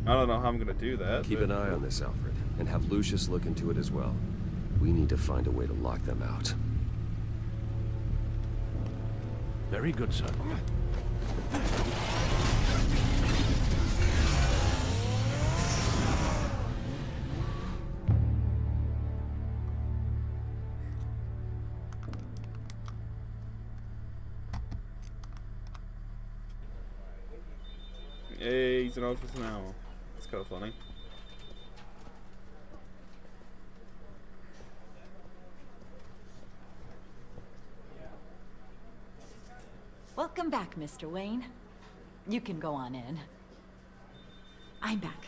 I don't know how I'm gonna do that. Keep an eye on this, Alfred, and have Lucius look into it as well. We need to find a way to lock them out. Very good, sir. Hey, he's in office now. That's kind of funny. Welcome back, Mr. Wayne. You can go on in. I'm back.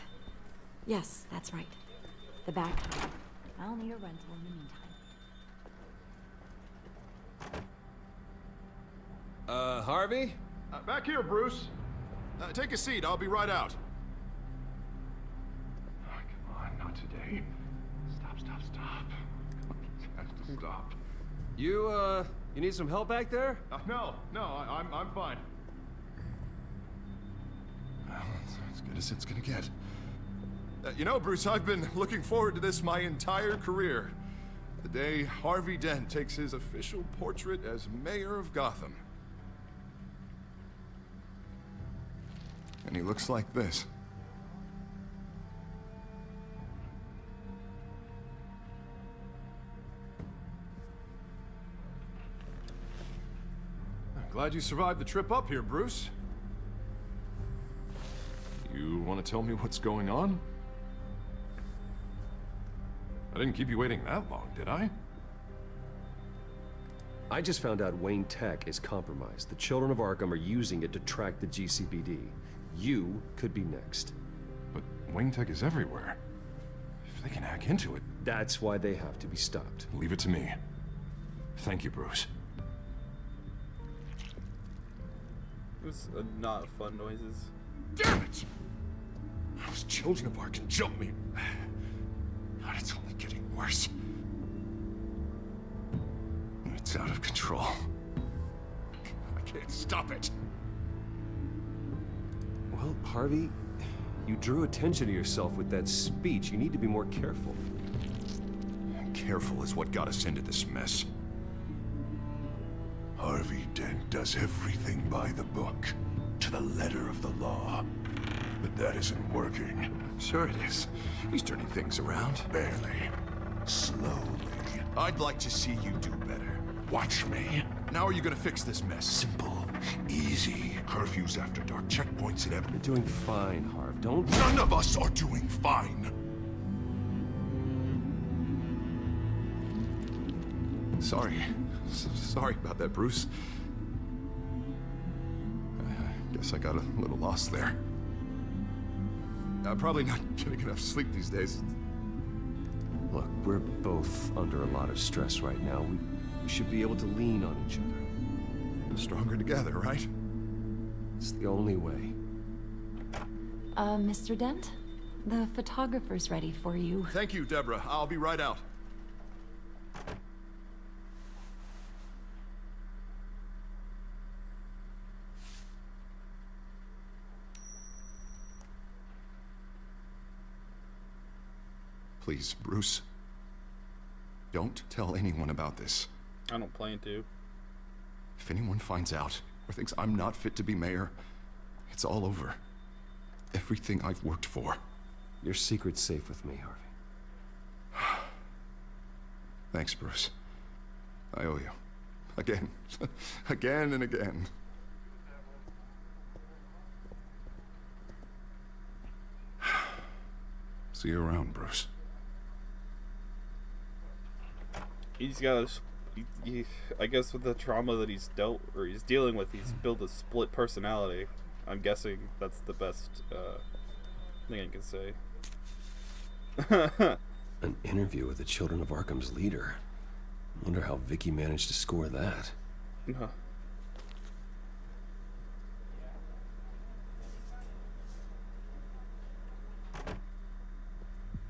Yes, that's right. The back. I'll need a rental in the meantime. Harvey? Back here, Bruce. Take a seat. I'll be right out. Oh, come on, not today. Stop. Stop. You need some help back there? No, I'm fine. Well, it's as good as it's gonna get. You know, Bruce, I've been looking forward to this my entire career. The day Harvey Dent takes his official portrait as mayor of Gotham. And he looks like this. I'm glad you survived the trip up here, Bruce. You want to tell me what's going on? I didn't keep you waiting that long, did I? I just found out Wayne Tech is compromised. The children of Arkham are using it to track the GCPD. You could be next. But Wayne Tech is everywhere. If they can hack into it... That's why they have to be stopped. Leave it to me. Thank you, Bruce. It was not fun noises. Damn it! Those children of Arkham jumped me. God, it's only getting worse. It's out of control. I can't stop it. Well, Harvey, you drew attention to yourself with that speech. You need to be more careful. Careful is what got us into this mess. Harvey Dent does everything by the book, to the letter of the law. But that isn't working. Sure it is. He's turning things around. Barely. Slowly. I'd like to see you do better. Watch me. Now are you gonna fix this mess? Simple. Easy. Curfews after dark. Checkpoints at every... You're doing fine, Harv. Don't... None of us are doing fine. Sorry. Sorry about that, Bruce. I guess I got a little lost there. I'm probably not getting enough sleep these days. Look, we're both under a lot of stress right now. We should be able to lean on each other. Stronger together, right? It's the only way. Mr. Dent? The photographer's ready for you. Thank you, Deborah. I'll be right out. Please, Bruce. Don't tell anyone about this. I don't plan to. If anyone finds out or thinks I'm not fit to be mayor, it's all over. Everything I've worked for. Your secret's safe with me, Harvey. Thanks, Bruce. I owe you. Again. Again and again. See you around, Bruce. He's got I guess with the trauma that he's dealing with, he's built a split personality. I'm guessing that's the best thing I can say. An interview with the Children of Arkham's leader. Wonder how Vicky managed to score that.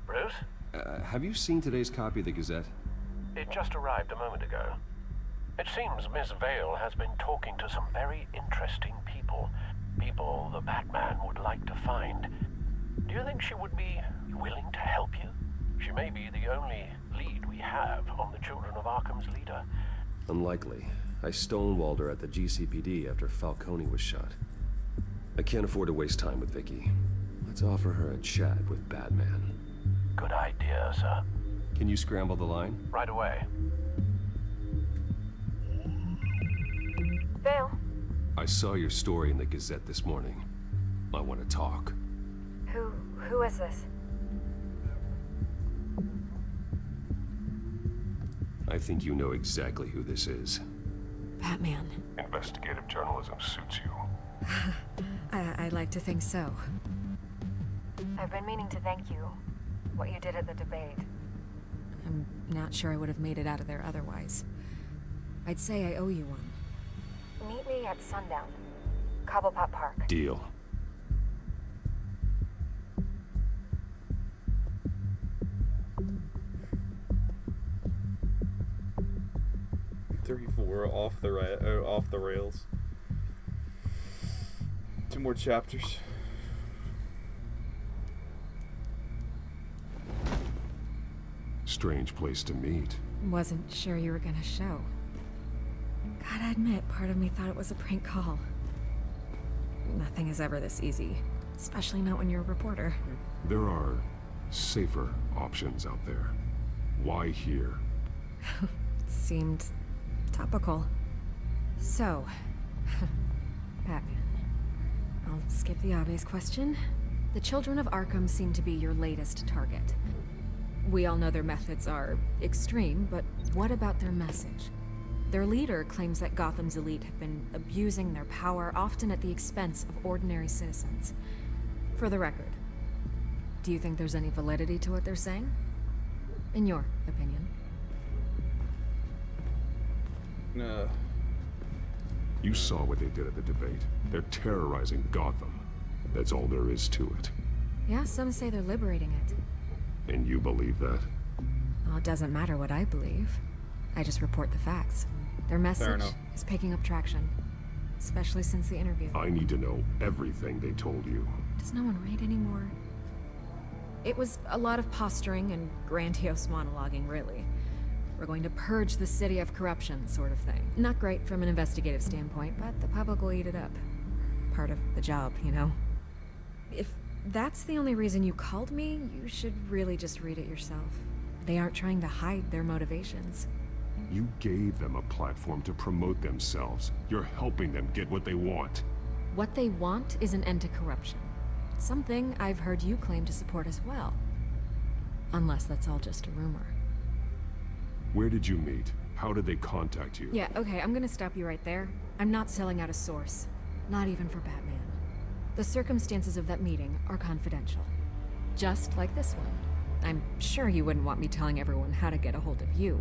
Bruce? Have you seen today's copy of the Gazette? It just arrived a moment ago. It seems Miss Vale has been talking to some very interesting people. People the Batman would like to find. Do you think she would be willing to help you? She may be the only lead we have on the Children of Arkham's leader. Unlikely. I stonewalled her at the GCPD after Falcone was shot. I can't afford to waste time with Vicky. Let's offer her a chat with Batman. Good idea, sir. Can you scramble the line? Right away. Vale. I saw your story in the Gazette this morning. I want to talk. Who is this? I think you know exactly who this is. Batman. Investigative journalism suits you. I'd like to think so. I've been meaning to thank you. What you did at the debate. I'm not sure I would have made it out of there otherwise. I'd say I owe you one. Meet me at sundown. Cobblepot Park. Deal. Off the rails. 2 more chapters. Strange place to meet. Wasn't sure you were gonna show. Gotta admit, part of me thought it was a prank call. Nothing is ever this easy, especially not when you're a reporter. There are safer options out there. Why here? Seemed topical. So, Batman. I'll skip the obvious question. The Children of Arkham seem to be your latest target. We all know their methods are extreme, but what about their message? Their leader claims that Gotham's elite have been abusing their power, often at the expense of ordinary citizens. For the record, do you think there's any validity to what they're saying? In your opinion? No. You saw what they did at the debate. They're terrorizing Gotham. That's all there is to it. Yeah, some say they're liberating it. And you believe that? Well, it doesn't matter what I believe. I just report the facts. Their message is picking up traction. Especially since the interview. I need to know everything they told you. Does no one read anymore? It was a lot of posturing and grandiose monologuing, really. We're going to purge the city of corruption, sort of thing. Not great from an investigative standpoint, but the public will eat it up. Part of the job, you know? If that's the only reason you called me, you should really just read it yourself. They aren't trying to hide their motivations. You gave them a platform to promote themselves. You're helping them get what they want. What they want is an end to corruption. Something I've heard you claim to support as well. Unless that's all just a rumor. Where did you meet? How did they contact you? Yeah, okay, I'm gonna stop you right there. I'm not selling out a source. Not even for Batman. The circumstances of that meeting are confidential. Just like this one. I'm sure you wouldn't want me telling everyone how to get a hold of you.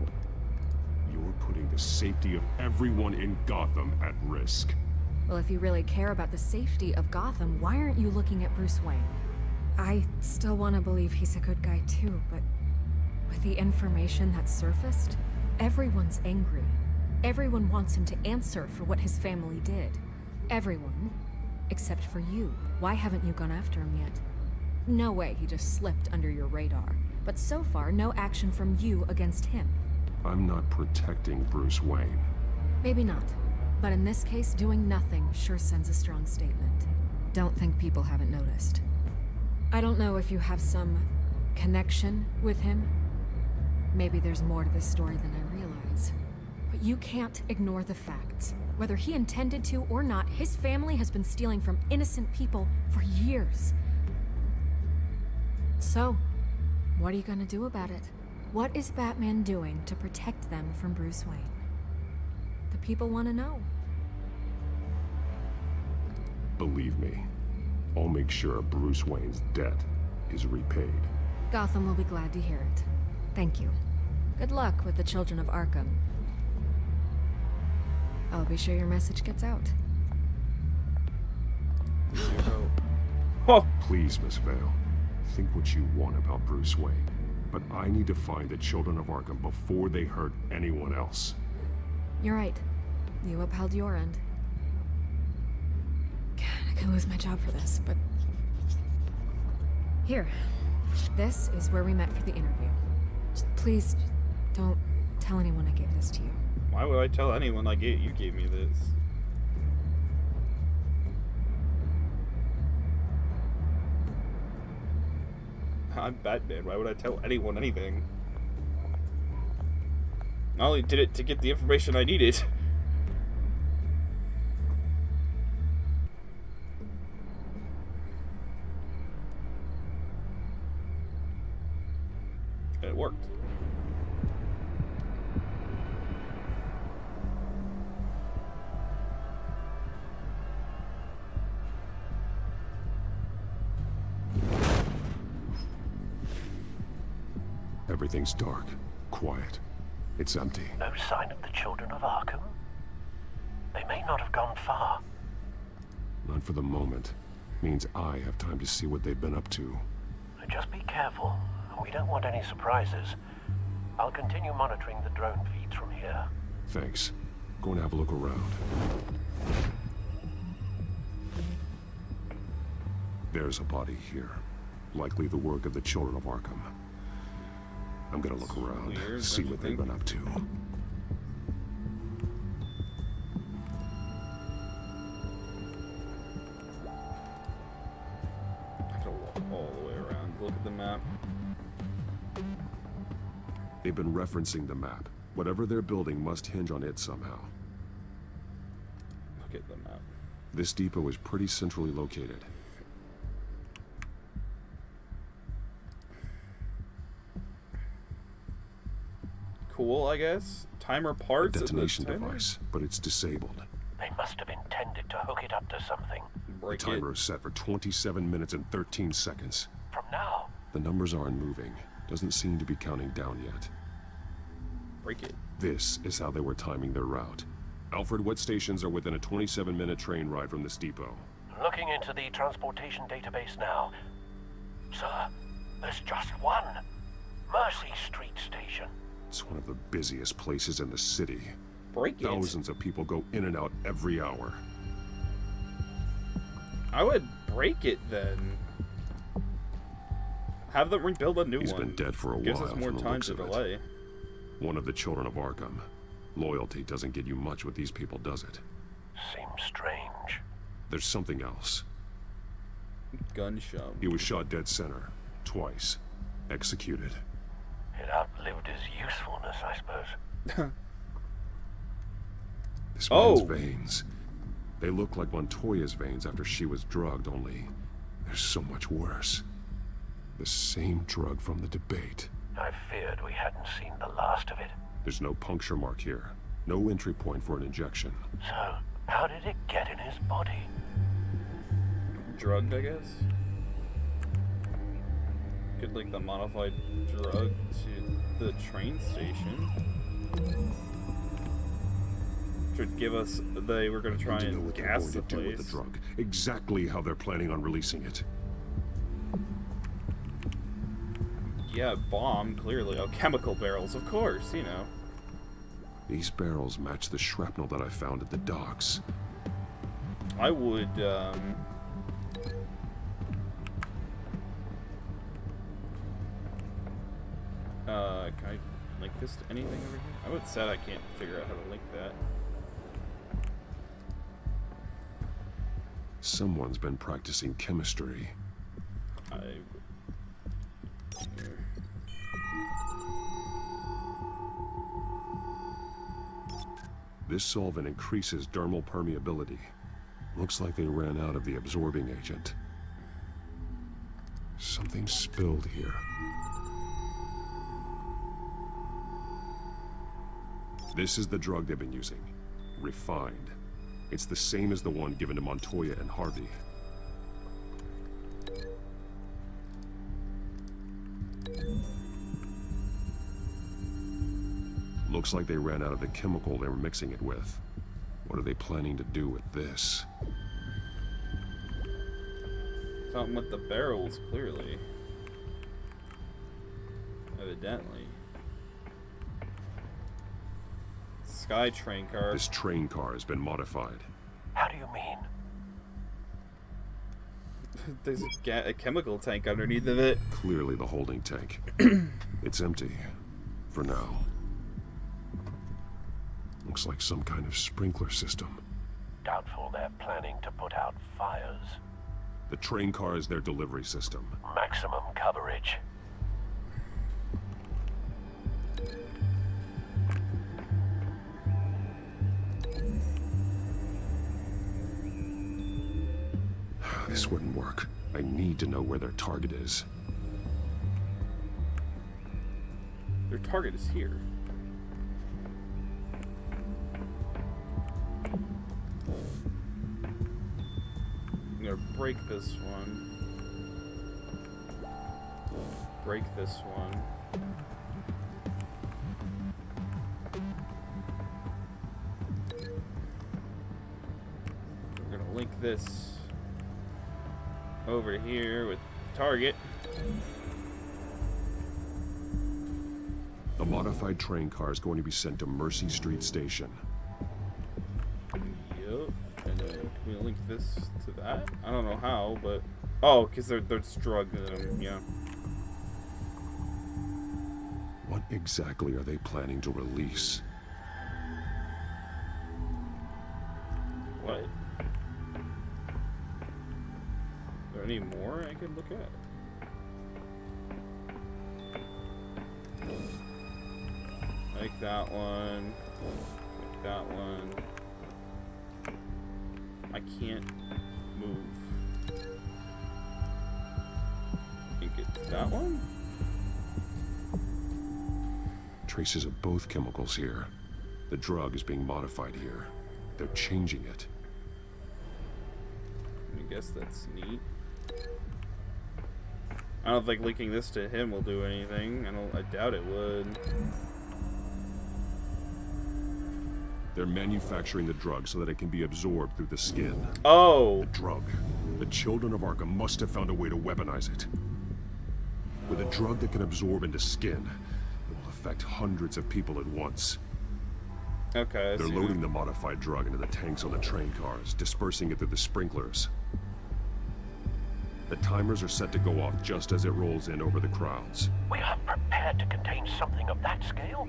You're putting the safety of everyone in Gotham at risk. Well, if you really care about the safety of Gotham, why aren't you looking at Bruce Wayne? I still want to believe he's a good guy too, but with the information that surfaced, everyone's angry. Everyone wants him to answer for what his family did. Everyone. Except for you. Why haven't you gone after him yet? No way he just slipped under your radar. But so far, no action from you against him. I'm not protecting Bruce Wayne. Maybe not. But in this case, doing nothing sure sends a strong statement. Don't think people haven't noticed. I don't know if you have some connection with him. Maybe there's more to this story than I realize. But you can't ignore the facts. Whether he intended to or not, his family has been stealing from innocent people for years. So, What are you gonna do about it? What is Batman doing to protect them from Bruce Wayne? The people want to know. Believe me, I'll make sure Bruce Wayne's debt is repaid. Gotham will be glad to hear it. Thank you. Good luck with the children of Arkham. I'll be sure your message gets out. Oh. Please, Miss Vale, think what you want about Bruce Wayne, but I need to find the children of Arkham before they hurt anyone else. You're right. You upheld your end. God, I could lose my job for this, but... Here. This is where we met for the interview. Please, don't tell anyone I gave this to you. Why would I tell anyone you gave me this? I'm Batman. Why would I tell anyone anything? I only did it to get the information I needed. And it worked. Everything's dark, quiet. It's empty. No sign of the children of Arkham? They may not have gone far. Not for the moment. Means I have time to see what they've been up to. Just be careful. We don't want any surprises. I'll continue monitoring the drone feeds from here. Thanks. Go and have a look around. There's a body here. Likely the work of the children of Arkham. I'm gonna look around, see what they've been up to. I have to walk all the way around. Look at the map. They've been referencing the map. Whatever they're building must hinge on it somehow. Look at the map. This depot is pretty centrally located. Cool, I guess. Timer parts. A detonation device, but it's disabled. They must have intended to hook it up to something. The timer is set for 27 minutes and 13 seconds. From now? The numbers aren't moving. Doesn't seem to be counting down yet. Break it. This is how they were timing their route. Alfred, what stations are within a 27-minute train ride from this depot? Looking into the transportation database now. Sir, there's just one. Mercy Street Station. It's one of the busiest places in the city. Break it. Thousands of people go in and out every hour. I would break it then. Have them rebuild a new one. He's been dead for a while. Gives us more from the time looks to of it. delay. One of the children of Arkham. Loyalty doesn't get you much with these people, does it? Seems strange. There's something else. Gun show. He was shot dead center. Twice. Executed. It outlived his usefulness, I suppose. This man's veins. They look like Montoya's veins after she was drugged, only they're so much worse. The same drug from the debate. I feared we hadn't seen the last of it. There's no puncture mark here. No entry point for an injection. So, how did it get in his body? Drugged, I guess? Could link the modified drug to the train station. Should give us. They were going to try and gas the place. With the drug. Exactly how they're planning on releasing it. Yeah, bomb, clearly. Oh, chemical barrels, of course, you know. These barrels match the shrapnel that I found at the docks. I would, can I link this to anything over here? I would say I can't figure out how to link that. Someone's been practicing chemistry. This solvent increases dermal permeability. Looks like they ran out of the absorbing agent. Something spilled here. This is the drug they've been using. Refined. It's the same as the one given to Montoya and Harvey. Looks like they ran out of the chemical they were mixing it with. What are they planning to do with this? Something with the barrels, clearly. Evidently. Sky train car. This train car has been modified. How do you mean? There's a chemical tank underneath of it. Clearly the holding tank. It's empty. For now. Looks like some kind of sprinkler system. Doubtful they're planning to put out fires. The train car is their delivery system. Maximum coverage. This wouldn't work. I need to know where their target is. Their target is here. I'm gonna break this one. Break this one. We're gonna link this over here with target. The modified train car is going to be sent to Mercy Street Station. Yep. And then can we link this to that? I don't know how, but oh, because there's drug in them. Yeah. What exactly are they planning to release? What? Is there any more I can look at? Like that one. Like that one. I can't move. Think it's that one? Traces of both chemicals here. The drug is being modified here. They're changing it. I guess that's neat. I don't think linking this to him will do anything. I doubt it would. They're manufacturing the drug so that it can be absorbed through the skin. Oh! The drug. The children of Arkham must have found a way to weaponize it. With a drug that can absorb into skin, it will affect hundreds of people at once. Okay, they're loading the modified drug into the tanks on the train cars, dispersing it through the sprinklers. The timers are set to go off just as it rolls in over the crowds. We aren't prepared to contain something of that scale.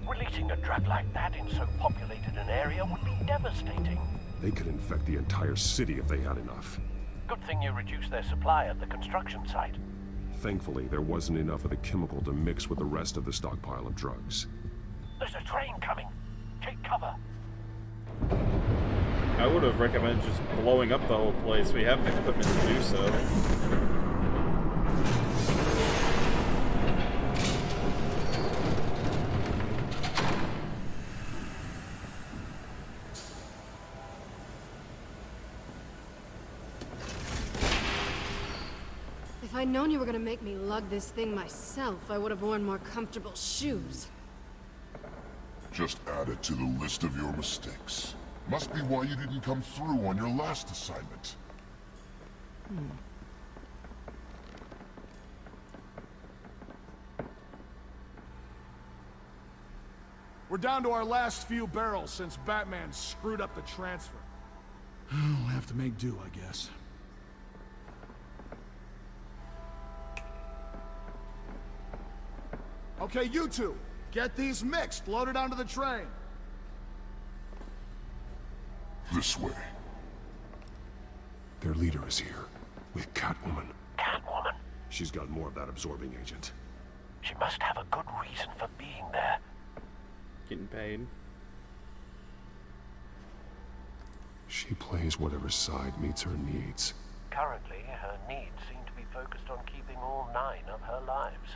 Releasing a drug like that in so populated an area would be devastating. They could infect the entire city if they had enough. Good thing you reduced their supply at the construction site. Thankfully, there wasn't enough of the chemical to mix with the rest of the stockpile of drugs. There's a train coming. Take cover. I would have recommended just blowing up the whole place. We have the equipment to do so. If I'd known you were gonna make me lug this thing myself, I would have worn more comfortable shoes. Just add it to the list of your mistakes. Must be why you didn't come through on your last assignment. We're down to our last few barrels since Batman screwed up the transfer. We'll have to make do, I guess. Okay, you two, get these mixed, loaded onto the train. This way. Their leader is here, with Catwoman. Catwoman? She's got more of that absorbing agent. She must have a good reason for being there. Getting paid. She plays whatever side meets her needs. Currently, her needs seem to be focused on keeping all 9 of her lives.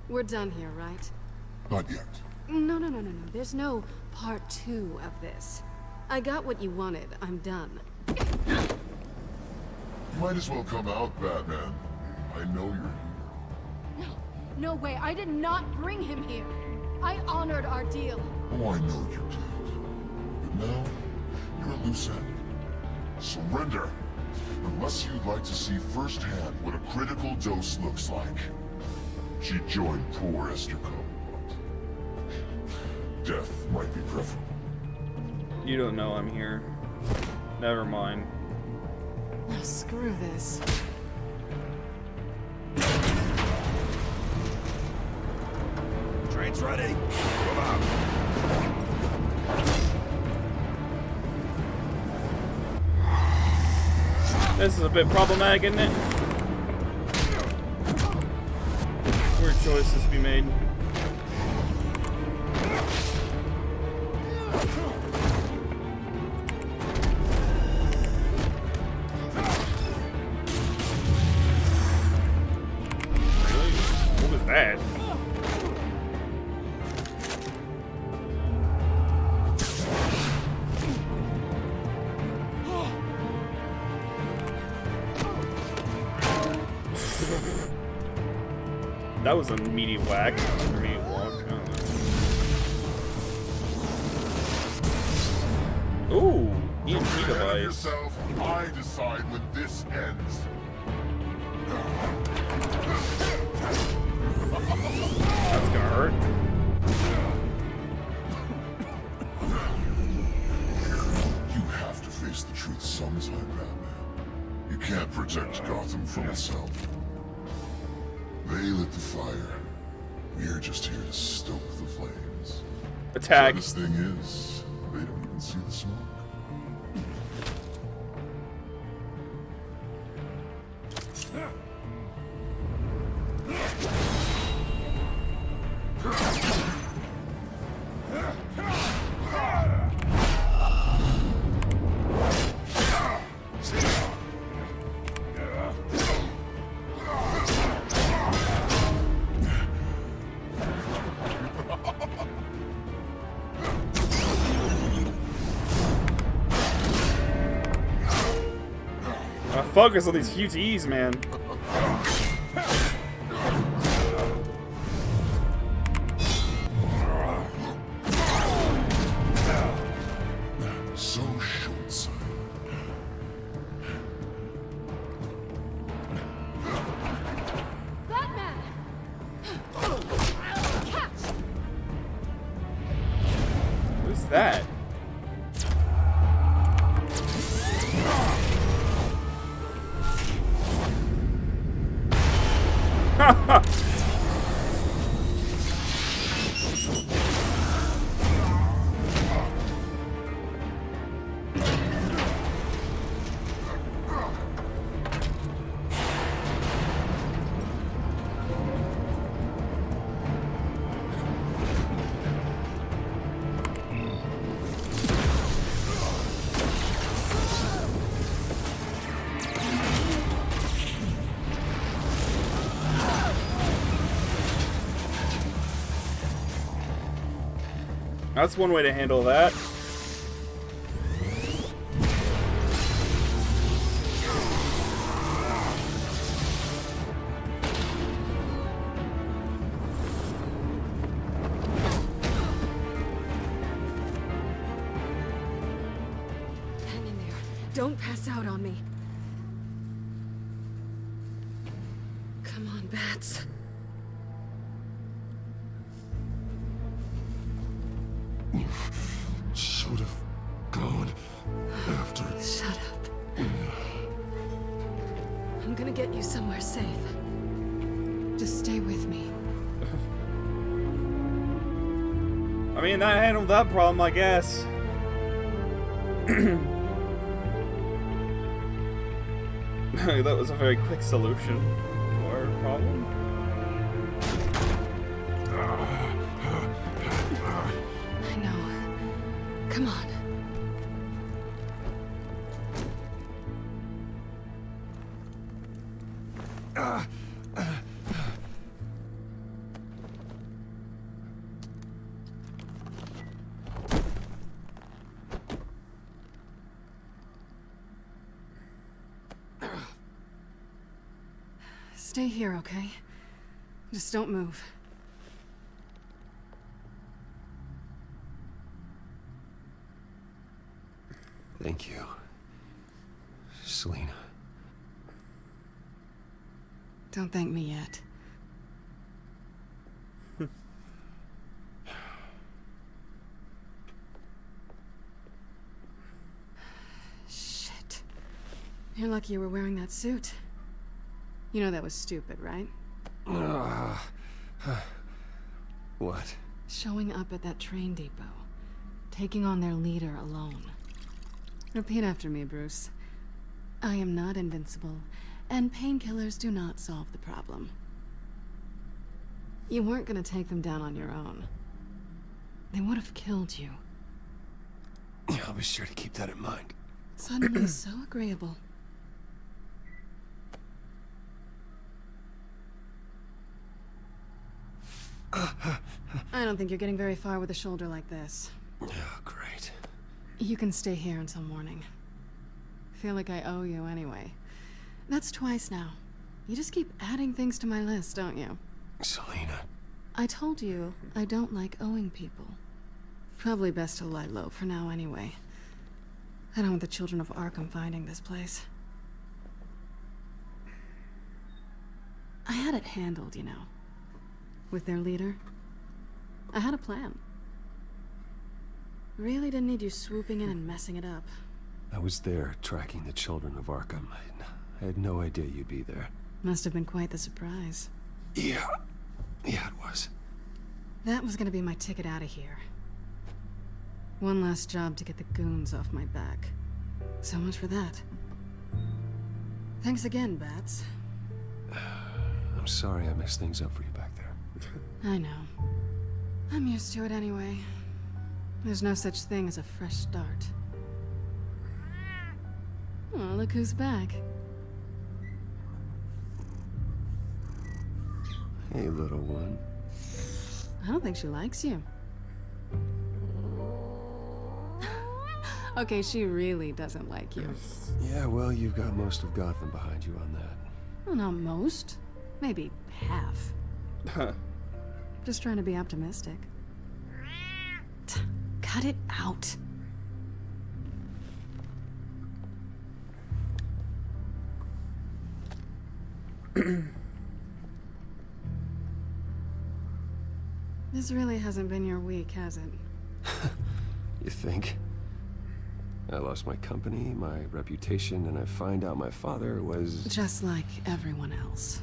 We're done here, right? Not yet. No. There's no part 2 of this. I got what you wanted. I'm done. Might as well come out, Batman. I know you're here. No way. I did not bring him here. I honored our deal. Oh, I know you did. But now, you're a loose end. Surrender! Unless you'd like to see firsthand what a critical dose looks like. She joined poor Esther Coe. Death might be preferable. You don't know I'm here. Never mind. Oh, screw this. Train's ready. Move out. This is a bit problematic, isn't it? Weird choices to be made. What was that? That was a meaty whack for me. Ooh, EMP device. Yourself, I decide when this ends. That's gonna hurt. You have to face the truth sometime, Batman. You can't protect Gotham from itself. They lit the fire. We're just here to stoke the flames. Attack. The saddest thing is, they don't even see the smoke. Focus on these QTEs, man. So short-sighted. Batman! Catch! Who's that? That's one way to handle that. Hang in there. Don't pass out on me. Come on, Bats. Should have gone after. Shut up. I'm gonna get you somewhere safe. Just stay with me. I mean, that handled that problem, I guess. That was a very quick solution to our problem. I know. Come on. Stay here, okay? Just don't move. Thank you, Selina. Don't thank me yet. Shit. You're lucky you were wearing that suit. You know that was stupid, right? What? Showing up at that train depot. Taking on their leader alone. Repeat after me, Bruce. I am not invincible, and painkillers do not solve the problem. You weren't gonna take them down on your own. They would have killed you. Yeah, I'll be sure to keep that in mind. Suddenly so agreeable. I don't think you're getting very far with a shoulder like this. Oh, great. You can stay here until morning. Feel like I owe you anyway. That's twice now. You just keep adding things to my list, don't you? Selina. I told you I don't like owing people. Probably best to lie low for now anyway. I don't want the children of Arkham finding this place. I had it handled, you know. With their leader. I had a plan. Really didn't need you swooping in and messing it up. I was there tracking the children of Arkham. I had no idea you'd be there. Must have been quite the surprise. Yeah. Yeah, it was. That was gonna be my ticket out of here. One last job to get the goons off my back. So much for that. Thanks again, Bats. I'm sorry I messed things up for you back there. I know. I'm used to it anyway. There's no such thing as a fresh start. Oh, look who's back. Hey, little one. I don't think she likes you. Okay, she really doesn't like you. Yeah, well, you've got most of Gotham behind you on that. Well, not most. Maybe half. Just trying to be optimistic. Cut it out. This really hasn't been your week, has it? You think? I lost my company, my reputation, and I find out my father was... Just like everyone else.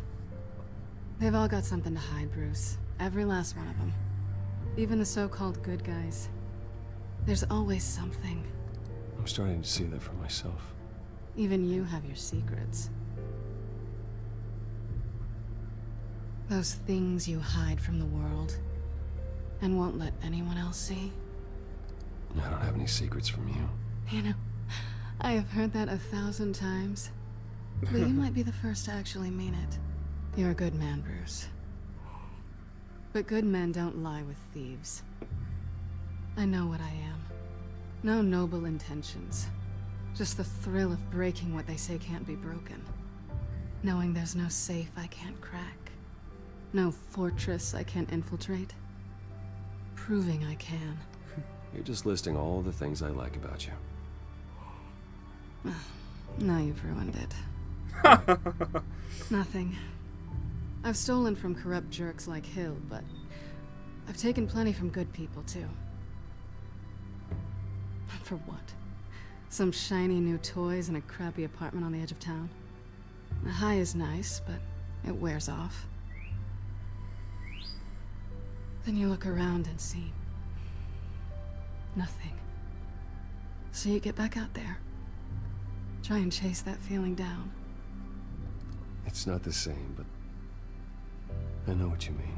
They've all got something to hide, Bruce. Every last one of them. Even the so-called good guys. There's always something. I'm starting to see that for myself. Even you have your secrets. Those things you hide from the world and won't let anyone else see. I don't have any secrets from you. You know, I have heard that 1,000 times. But you might be the first to actually mean it. You're a good man, Bruce. But good men don't lie with thieves. I know what I am. No noble intentions. Just the thrill of breaking what they say can't be broken. Knowing there's no safe I can't crack. No fortress I can't infiltrate. Proving I can. You're just listing all the things I like about you. Now you've ruined it. Nothing. I've stolen from corrupt jerks like Hill, but I've taken plenty from good people, too. For what? Some shiny new toys and a crappy apartment on the edge of town? The high is nice, but it wears off. Then you look around and see nothing. So you get back out there. Try and chase that feeling down. It's not the same, but I know what you mean.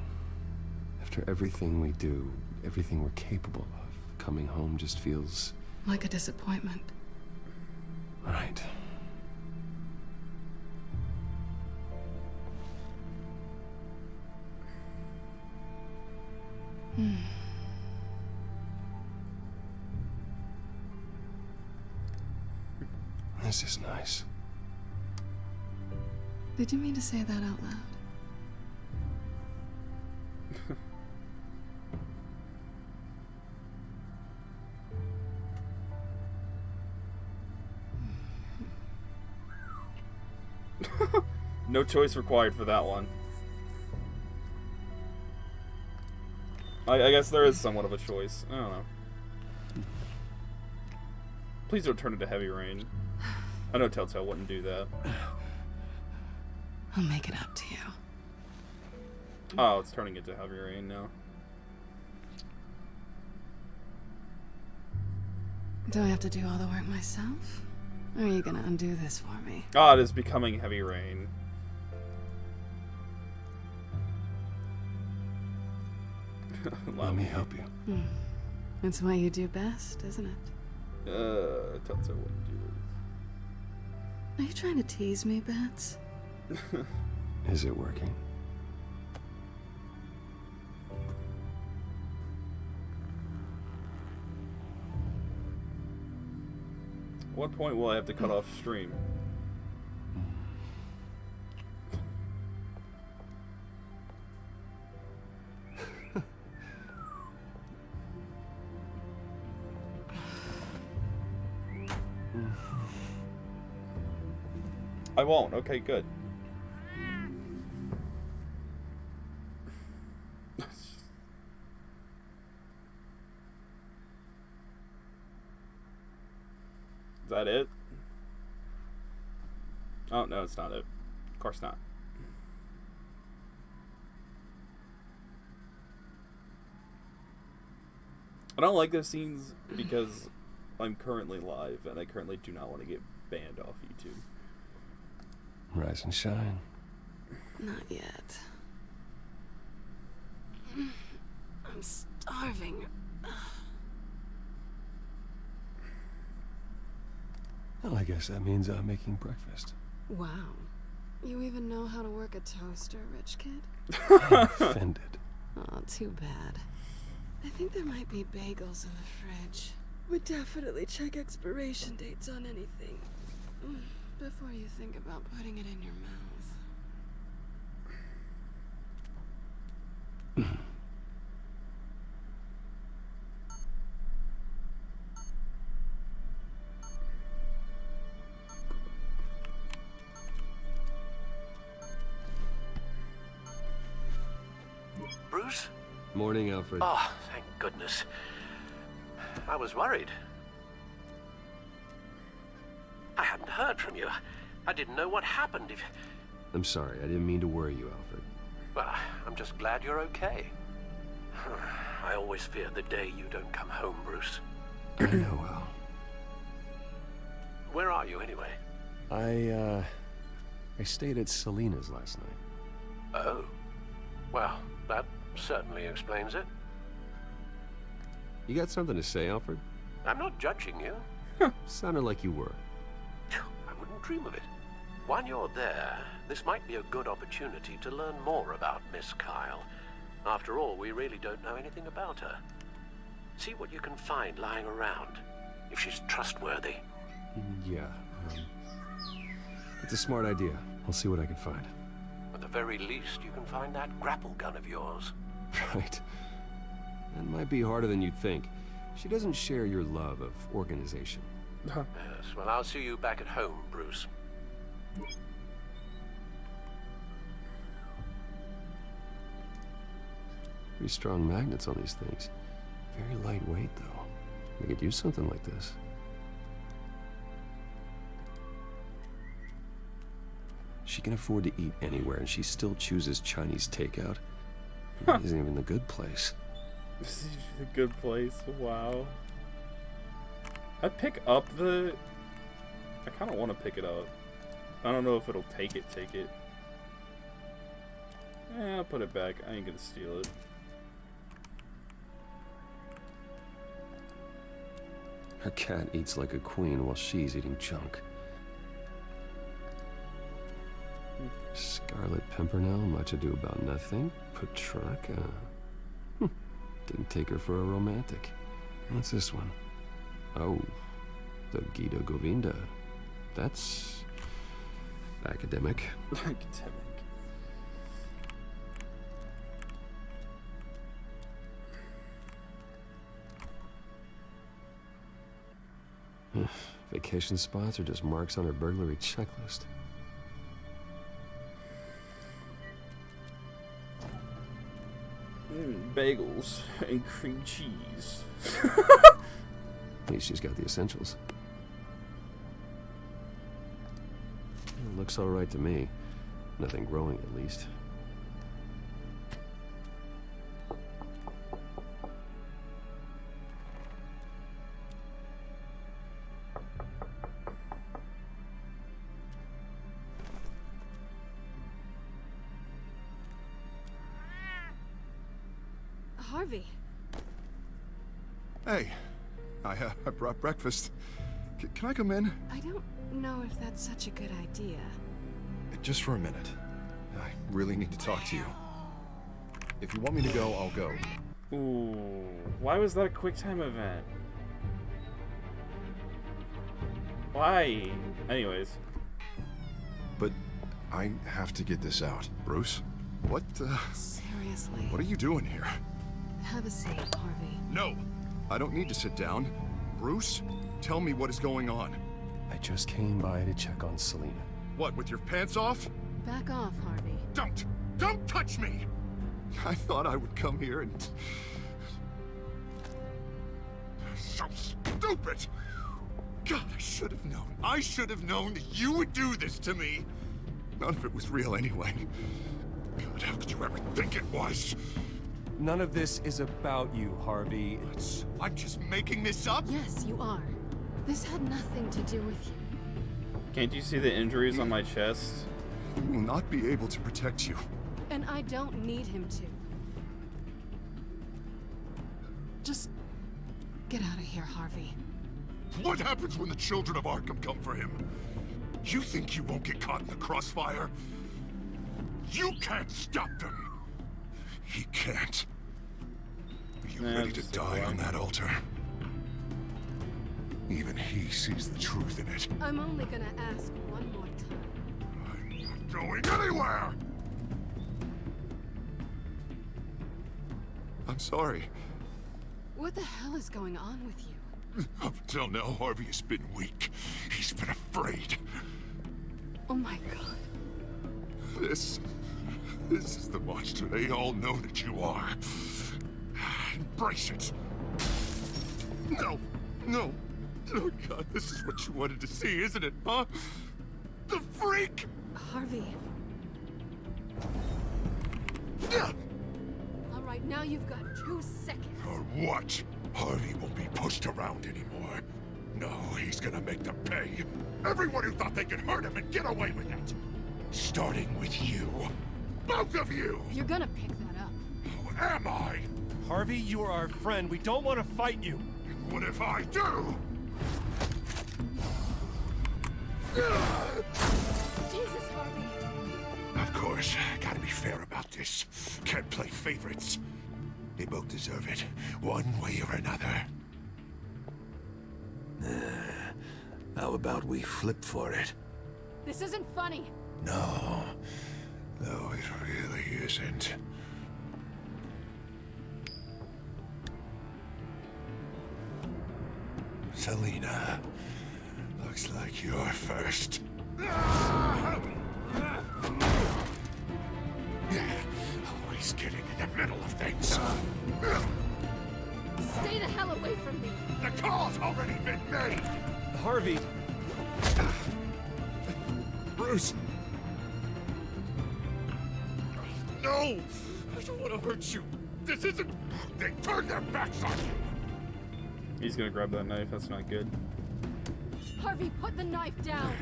After everything we do, everything we're capable of, coming home just feels... like a disappointment. Right. This is nice. Did you mean to say that out loud? No choice required for that one. I guess there is somewhat of a choice. I don't know. Please don't turn into heavy rain. I know Telltale wouldn't do that. I'll make it up to you. Oh, it's turning into heavy rain now. Do I have to do all the work myself? Or are you gonna undo this for me? Oh, it is becoming heavy rain. Let me help you. It's what you do best, isn't it? Telltale wouldn't do Are you trying to tease me, Bats? this. Is it working? At what point will I have to cut off stream? I won't. Okay, good. Is that it? Oh, no, it's not it. Of course not. I don't like those scenes because I'm currently live and I currently do not want to get banned off YouTube. Rise and shine. Not yet. I'm starving. Well, I guess that means I'm making breakfast. Wow. You even know how to work a toaster, rich kid? I'm offended. Oh, too bad. I think there might be bagels in the fridge. Would definitely check expiration dates on anything. Before you think about putting it in your mouth. Bruce? Morning, Alfred. Oh, thank goodness. I was worried. I hadn't heard from you. I didn't know what happened. I'm sorry, I didn't mean to worry you, Alfred. Well, I'm just glad you're okay. I always fear the day you don't come home, Bruce. I know, Al. Where are you, anyway? I stayed at Selena's last night. Oh. Well, that certainly explains it. You got something to say, Alfred? I'm not judging you. Sounded like you were. I wouldn't dream of it. While you're there, this might be a good opportunity to learn more about Miss Kyle. After all, we really don't know anything about her. See what you can find lying around, if she's trustworthy. Yeah, it's a smart idea. I'll see what I can find. At the very least, you can find that grapple gun of yours. Right. That might be harder than you'd think. She doesn't share your love of organization. Yes, well, I'll see you back at home, Bruce. Pretty strong magnets on these things. Very lightweight, though. We could use something like this. She can afford to eat anywhere, and she still chooses Chinese takeout. It isn't even the good place. This is a good place. Wow. I'd pick up the... I kind of want to pick it up. I don't know if it'll take it. I'll put it back. I ain't gonna steal it. Her cat eats like a queen while she's eating junk. Scarlet Pimpernel, much ado about nothing. Petrarca. Didn't take her for a romantic. What's this one? Oh, the Gita Govinda. That's Academic. Academic. Vacation spots are just marks on her burglary checklist. Bagels and cream cheese. At least she's got the essentials. It looks all right to me. Nothing growing, at least. Harvey. Hey, I brought breakfast. Can I come in? I don't know if that's such a good idea. Just for a minute. I really need to talk to you. If you want me to go, I'll go. Ooh, why was that a quick time event? Why? Anyways. But I have to get this out. Bruce? What, Seriously. What are you doing here? Have a seat, Harvey. No! I don't need to sit down. Bruce, tell me what is going on. I just came by to check on Selina. What, with your pants off? Back off, Harvey. Don't touch me! I thought I would come here and... So stupid! God, I should have known. I should have known that you would do this to me. None of it was real anyway. God, how could you ever think it was? None of this is about you, Harvey. I'm just making this up? Yes, you are. This had nothing to do with you. Can't you see the injuries on my chest? He will not be able to protect you. And I don't need him to. Just get out of here, Harvey. What happens when the children of Arkham come for him? You think you won't get caught in the crossfire? You can't stop them. He can't. Are you ready to die on that altar? Even he sees the truth in it. I'm only gonna ask one more time. I'm not going anywhere! I'm sorry. What the hell is going on with you? Up until now, Harvey has been weak. He's been afraid. Oh my god. This is the monster they all know that you are. Embrace it. No. Oh God, this is what you wanted to see, isn't it, huh? The freak! Harvey. All right, now you've got 2 seconds. Or what? Harvey won't be pushed around anymore. No, he's gonna make them pay. Everyone who thought they could hurt him and get away with it. Starting with you. Both of you! You're gonna pick that up. Who am I? Harvey, you are our friend. We don't want to fight you. What if I do? Jesus, Harvey. Of course, gotta be fair about this. Can't play favorites. They both deserve it, one way or another. How about we flip for it? This isn't funny. No, it really isn't. Selina, looks like you're first. Always getting in the middle of things. Stay the hell away from me. The call's already been made. Harvey. Bruce. No! I don't want to hurt you. This isn't... They turned their backs on you. He's gonna grab that knife. That's not good. Harvey, put the knife down.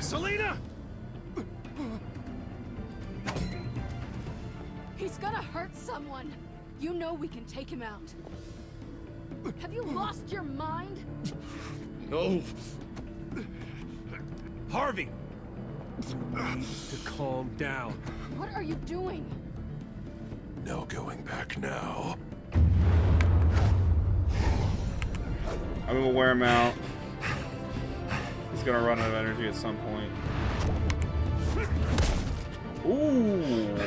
Selina! He's gonna hurt someone. You know we can take him out. Have you lost your mind? No. Harvey! You need to calm down. What are you doing? No going back now. I'm gonna wear him out. He's gonna run out of energy at some point. Ooh.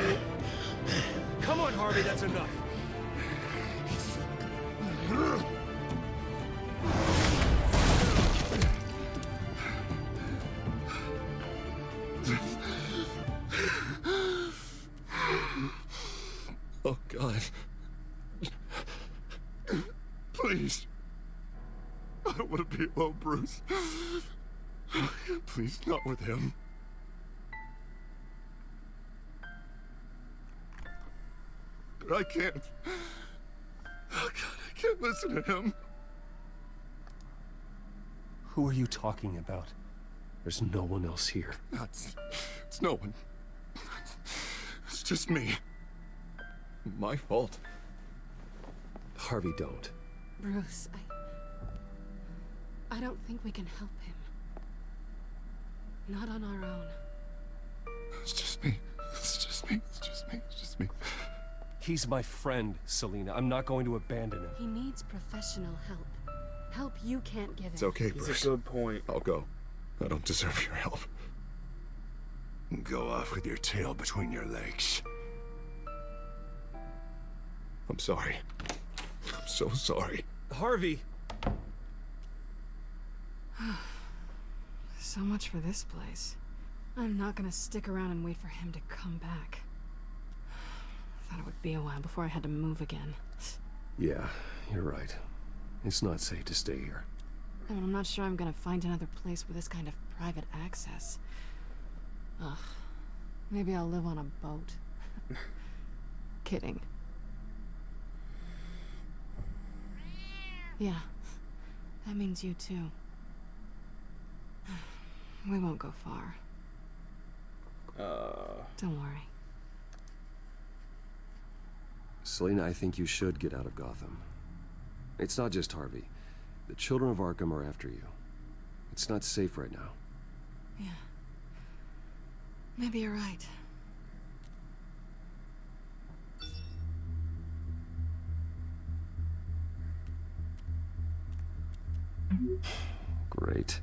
Come on, Harvey, that's enough. Oh, God. Please. I don't want to be alone, Bruce. Please, not with him. But I can't. Oh, God, I can't listen to him. Who are you talking about? There's no one else here. It's no one. It's just me. My fault. Harvey, don't. Bruce, I don't think we can help him. Not on our own. It's just me. It's just me. It's just me. It's just me. He's my friend, Selina. I'm not going to abandon him. He needs professional help. Help you can't give him. It's okay, Bruce. It's a good point. I'll go. I don't deserve your help. Go off with your tail between your legs. I'm sorry. I'm so sorry. Harvey! So much for this place. I'm not gonna stick around and wait for him to come back. Thought it would be a while before I had to move again. Yeah, you're right. It's not safe to stay here. And I'm not sure I'm gonna find another place with this kind of private access. Ugh. Maybe I'll live on a boat. Kidding. Yeah. That means you too. We won't go far. Don't worry. Selina, I think you should get out of Gotham. It's not just Harvey. The children of Arkham are after you. It's not safe right now. Yeah. Maybe you're right. Great.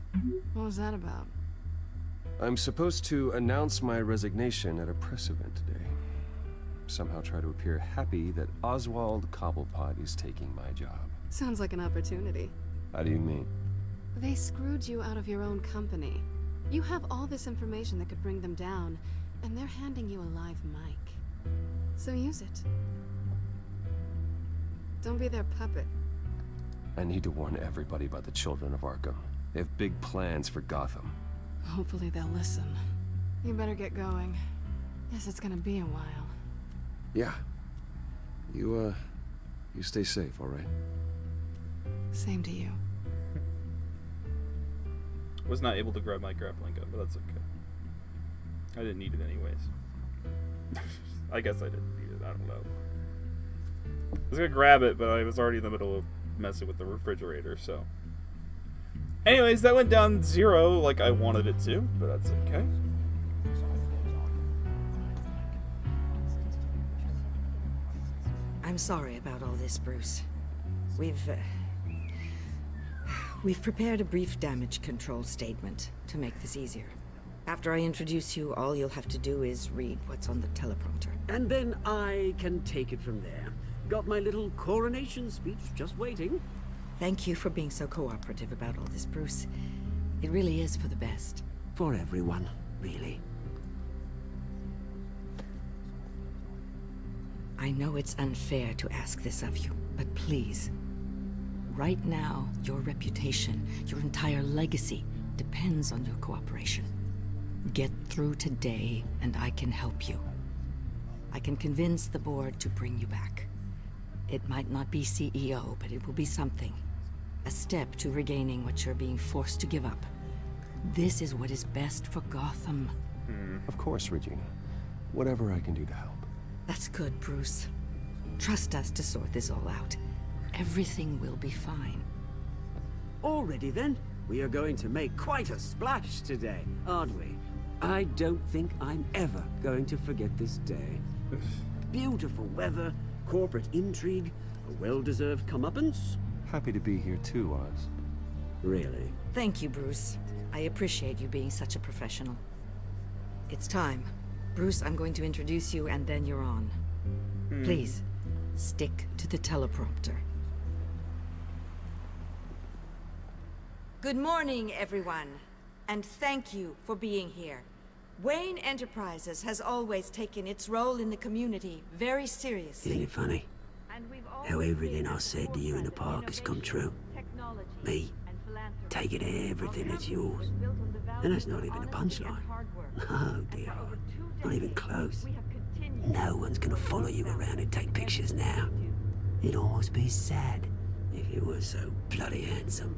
What was that about? I'm supposed to announce my resignation at a press event today. Somehow try to appear happy that Oswald Cobblepot is taking my job. Sounds like an opportunity. How do you mean? They screwed you out of your own company. You have all this information that could bring them down, and they're handing you a live mic. So use it. Don't be their puppet. I need to warn everybody about the children of Arkham. They have big plans for Gotham. Hopefully they'll listen. You better get going. Guess it's gonna be a while. Yeah. You stay safe, all right? Same to you. Was not able to grab my grappling gun, but that's okay. I didn't need it anyways. I guess I didn't need it, I don't know. I was gonna grab it, but I was already in the middle of messing with the refrigerator, so. Anyways, that went down 0 like I wanted it to, but that's okay. I'm sorry about all this, Bruce. We've prepared a brief damage control statement to make this easier. After I introduce you, all you'll have to do is read what's on the teleprompter. And then I can take it from there. Got my little coronation speech just waiting. Thank you for being so cooperative about all this, Bruce. It really is for the best. For everyone, really. I know it's unfair to ask this of you, but please. Right now, your reputation, your entire legacy, depends on your cooperation. Get through today, and I can help you. I can convince the board to bring you back. It might not be CEO, but it will be something. A step to regaining what you're being forced to give up. This is what is best for Gotham. Of course, Regina. Whatever I can do to help. That's good, Bruce. Trust us to sort this all out. Everything will be fine. Already then, we are going to make quite a splash today, aren't we? I don't think I'm ever going to forget this day. Beautiful weather, corporate intrigue, a well-deserved comeuppance. Happy to be here too, Oz. Really? Thank you, Bruce. I appreciate you being such a professional. It's time. Bruce, I'm going to introduce you and then you're on. Please, stick to the teleprompter. Good morning, everyone. And thank you for being here. Wayne Enterprises has always taken its role in the community very seriously. Isn't it funny? How everything I said to you in the park has come true. Me, taking everything that's yours. And that's not even a punchline. No, dear heart. Not even close. No one's gonna follow you around and take pictures now. It'd almost be sad if you were so bloody handsome.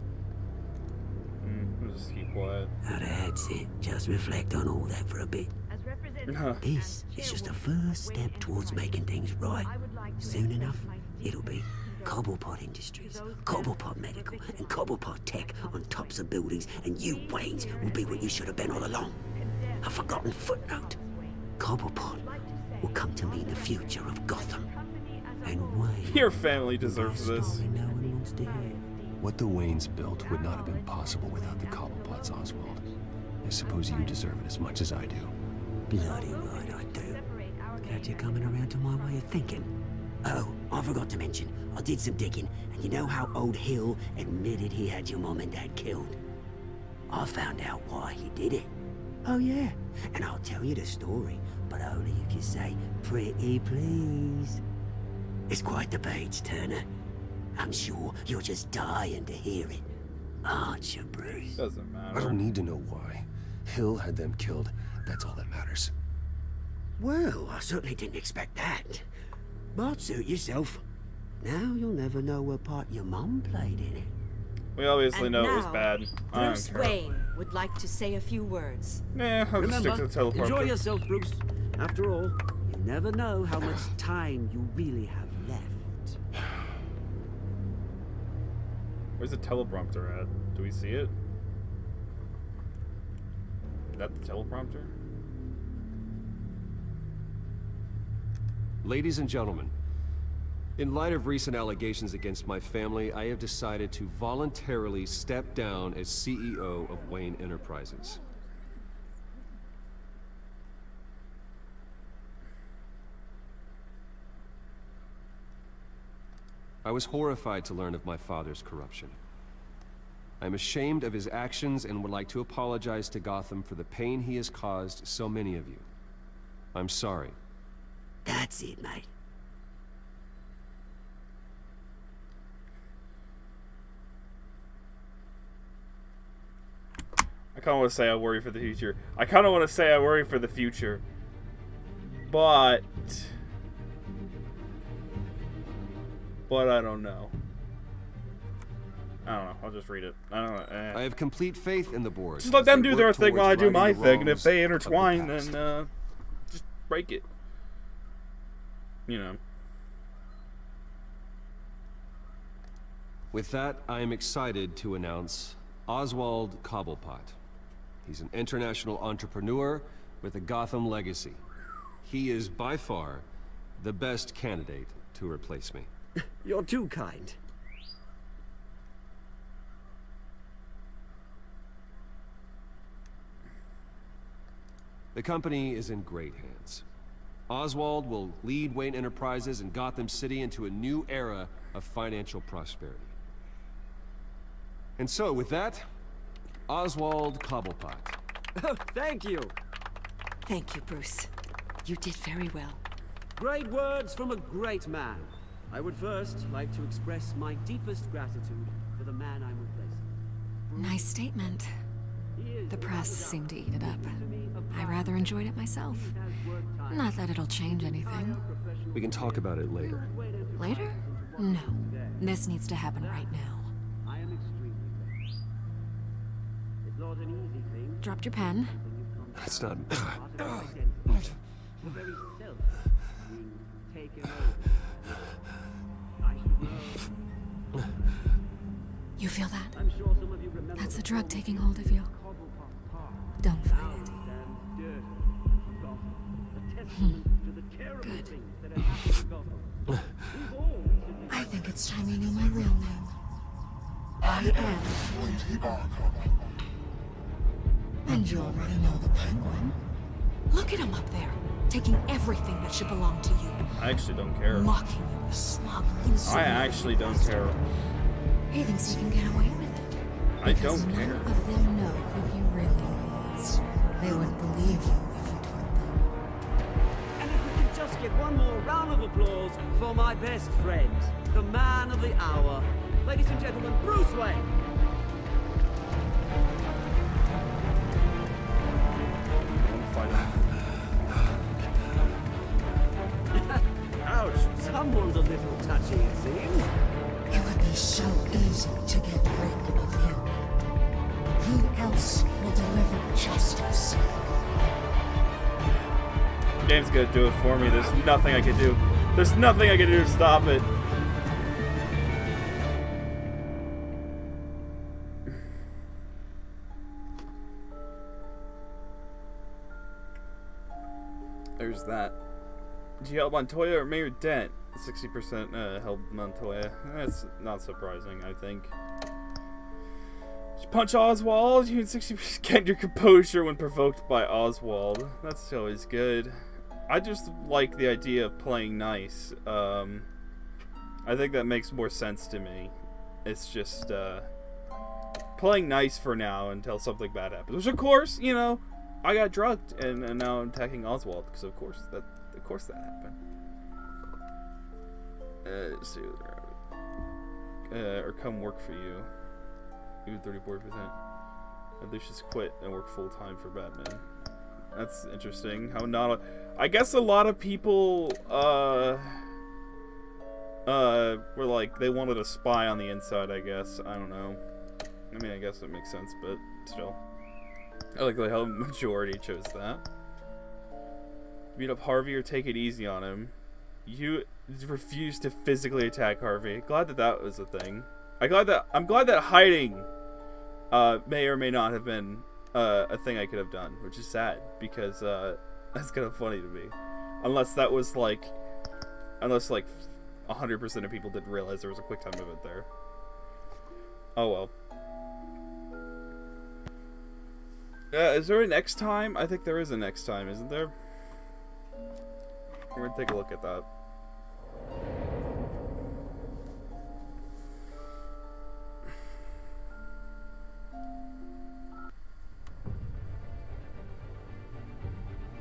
Just keep quiet. Now that's it. Just reflect on all that for a bit. This is just a first step towards making things right. Soon enough, it'll be Cobblepot Industries, Cobblepot Medical, and Cobblepot Tech on tops of buildings, and you, Waynes, will be what you should have been all along. A forgotten footnote. Cobblepot will come to mean the future of Gotham. And Wayne... Your family deserves this. No one wants to hear. What the Waynes built would not have been possible without the Cobblepots, Oswald. I suppose you deserve it as much as I do. Bloody right I do. Glad you're coming around to my way of thinking. Oh, I forgot to mention, I did some digging, and you know how old Hill admitted he had your mom and dad killed? I found out why he did it. Oh yeah, and I'll tell you the story, but only if you say, pretty please. It's quite the page, Turner. I'm sure you're just dying to hear it, aren't you, Bruce? Doesn't matter. I don't need to know why. Hill had them killed. That's all that matters. Well, I certainly didn't expect that. But suit yourself. Now you'll never know what part your mum played in it. We obviously And know it was now, bad. I don't Bruce care. Wayne would like to say a few words. Nah, I'll just stick to the teleprompter. Enjoy yourself, Bruce. After all, you never know how much time you really have left. Where's the teleprompter at? Do we see it? Is that the teleprompter? Ladies and gentlemen, in light of recent allegations against my family, I have decided to voluntarily step down as CEO of Wayne Enterprises. I was horrified to learn of my father's corruption. I am ashamed of his actions and would like to apologize to Gotham for the pain he has caused so many of you. I'm sorry. That's it, mate. I kind of want to say I worry for the future. I kind of want to say I worry for the future. But I don't know. I don't know. I'll just read it. I don't know. I have complete faith in the board. Just let them do their thing while I do my the thing, and if wrongs they of the intertwine, past. then just break it. You know. With that, I am excited to announce Oswald Cobblepot. He's an international entrepreneur with a Gotham legacy. He is by far the best candidate to replace me. You're too kind. The company is in great hands. Oswald will lead Wayne Enterprises and Gotham City into a new era of financial prosperity. And so, with that, Oswald Cobblepot. Oh, thank you. Thank you, Bruce. You did very well. Great words from a great man. I would first like to express my deepest gratitude for the man I'm replacing. Nice statement. The press seemed to eat it up. I rather enjoyed it myself. Not that it'll change anything. We can talk about it later. Later? No. This needs to happen right now. I am extremely grateful. It's not an easy thing. Dropped your pen. That's not... The very self being taken over. I should know. You feel that? I'm sure some of you remember That's the drug taking hold of you. Don't fight it. Good. I think it's time you knew my real name. I am. Lady Arkham. And you already know the Penguin. Look at him up there, taking everything that should belong to you. I actually don't care. Mocking you, the smug, insolent. I actually don't care. He thinks he can get away with it. I Because don't care. none of them know who he really is. They wouldn't believe you if you told them. And if we could just get one more round of applause for my best friend, the man of the hour. Ladies and gentlemen, Bruce Wayne. Ouch, someone's a little touchy, it seems. It would be so easy to get rid of him. Who else will deliver justice? Game's gonna do it for me. There's nothing I can do. There's nothing I can do to stop it. There's that. Did you help Montoya or Mayor Dent? 60% help Montoya. That's not surprising, I think. Did you punch Oswald? You can 60% get your composure when provoked by Oswald. That's always good. I just like the idea of playing nice. I think that makes more sense to me. It's just playing nice for now until something bad happens. Which, of course, you know, I got drugged and now I'm attacking Oswald because of course that happened. Let's see, or come work for you. Even 34%. Lucius quit and work full time for Batman. That's interesting. How not? I guess a lot of people were like they wanted a spy on the inside. I guess I don't know. I mean, I guess that makes sense, but still, I like how the majority chose that. Beat up Harvey or take it easy on him. You refuse to physically attack Harvey. Glad that was a thing. I'm glad that hiding may or may not have been a thing I could have done, which is sad because that's kind of funny to me. Unless 100% of people didn't realize there was a quick time event there. Oh well. Is there a next time? I think there is a next time, isn't there? We're gonna take a look at that.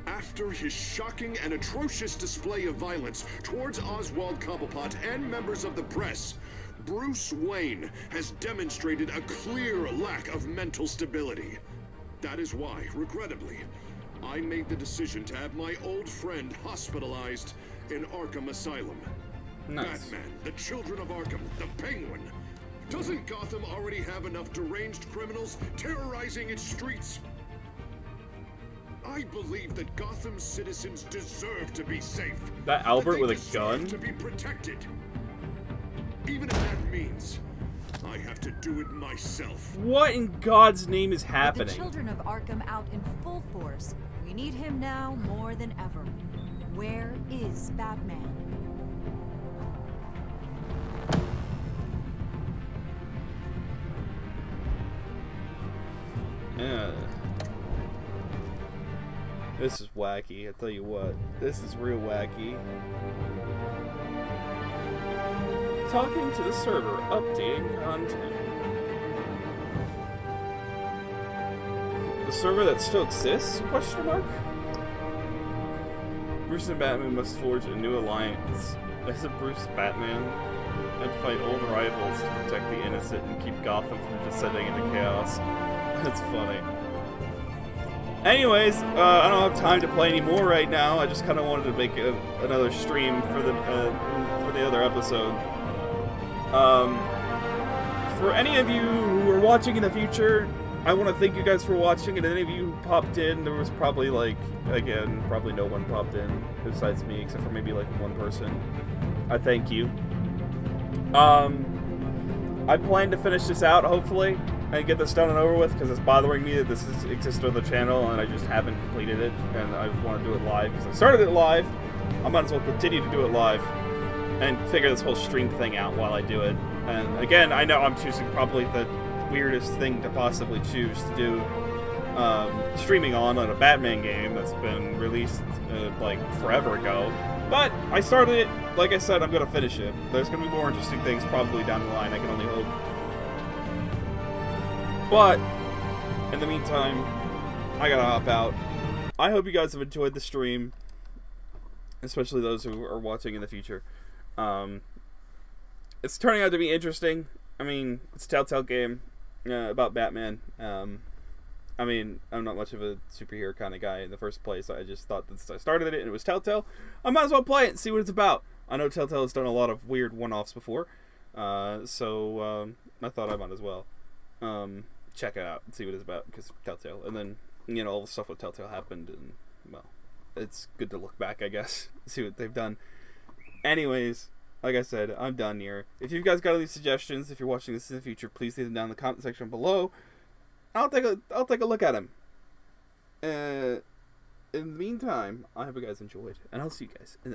After his shocking and atrocious display of violence towards Oswald Cobblepot and members of the press, Bruce Wayne has demonstrated a clear lack of mental stability. That is why, regrettably, I made the decision to have my old friend hospitalized in Arkham Asylum. Nice. Batman, the children of Arkham, the Penguin. Doesn't Gotham already have enough deranged criminals terrorizing its streets? I believe that Gotham's citizens deserve to be safe. That Albert with a gun? To be protected. Even if that means I have to do it myself. What in God's name is happening? With the children of Arkham out in full force, we need him now more than ever. Where is Batman? Yeah. This is wacky, I tell you what. This is real wacky. Talking to the server, updating content. The server that still exists? Question mark? Bruce and Batman must forge a new alliance. As a Bruce Batman, and fight old rivals to protect the innocent and keep Gotham from descending into chaos. That's funny. Anyways, I don't have time to play anymore right now. I just kind of wanted to make another stream for the other episode. For any of you who are watching in the future, I want to thank you guys for watching. And any of you who popped in, there was probably probably no one popped in besides me, except for maybe one person. I thank you. I plan to finish this out, hopefully, and get this done and over with, because it's bothering me that this exists on the channel and I just haven't completed it, and I want to do it live because I started it live. I might as well continue to do it live and figure this whole stream thing out while I do it. And again, I know I'm choosing probably the weirdest thing to possibly choose to do, streaming on a Batman game that's been released like forever ago. But I started it. Like I said, I'm gonna finish it. There's gonna be more interesting things probably down the line. I can only hope. But in the meantime, I gotta hop out. I hope you guys have enjoyed the stream, especially those who are watching in the future. It's turning out to be interesting. I mean, it's a Telltale game about Batman. I mean, I'm not much of a superhero kind of guy in the first place. I just thought that since I started it and it was Telltale, I might as well play it and see what it's about. I know Telltale has done a lot of weird one-offs before, so I thought I might as well check it out and see what it's about, because Telltale. And then, you know, all the stuff with Telltale happened, and, well, it's good to look back, I guess, see what they've done. Anyways, like I said, I'm done here. If you guys got any suggestions, if you're watching this in the future, please leave them down in the comment section below. I'll take a look at them. In the meantime, I hope you guys enjoyed, and I'll see you guys in the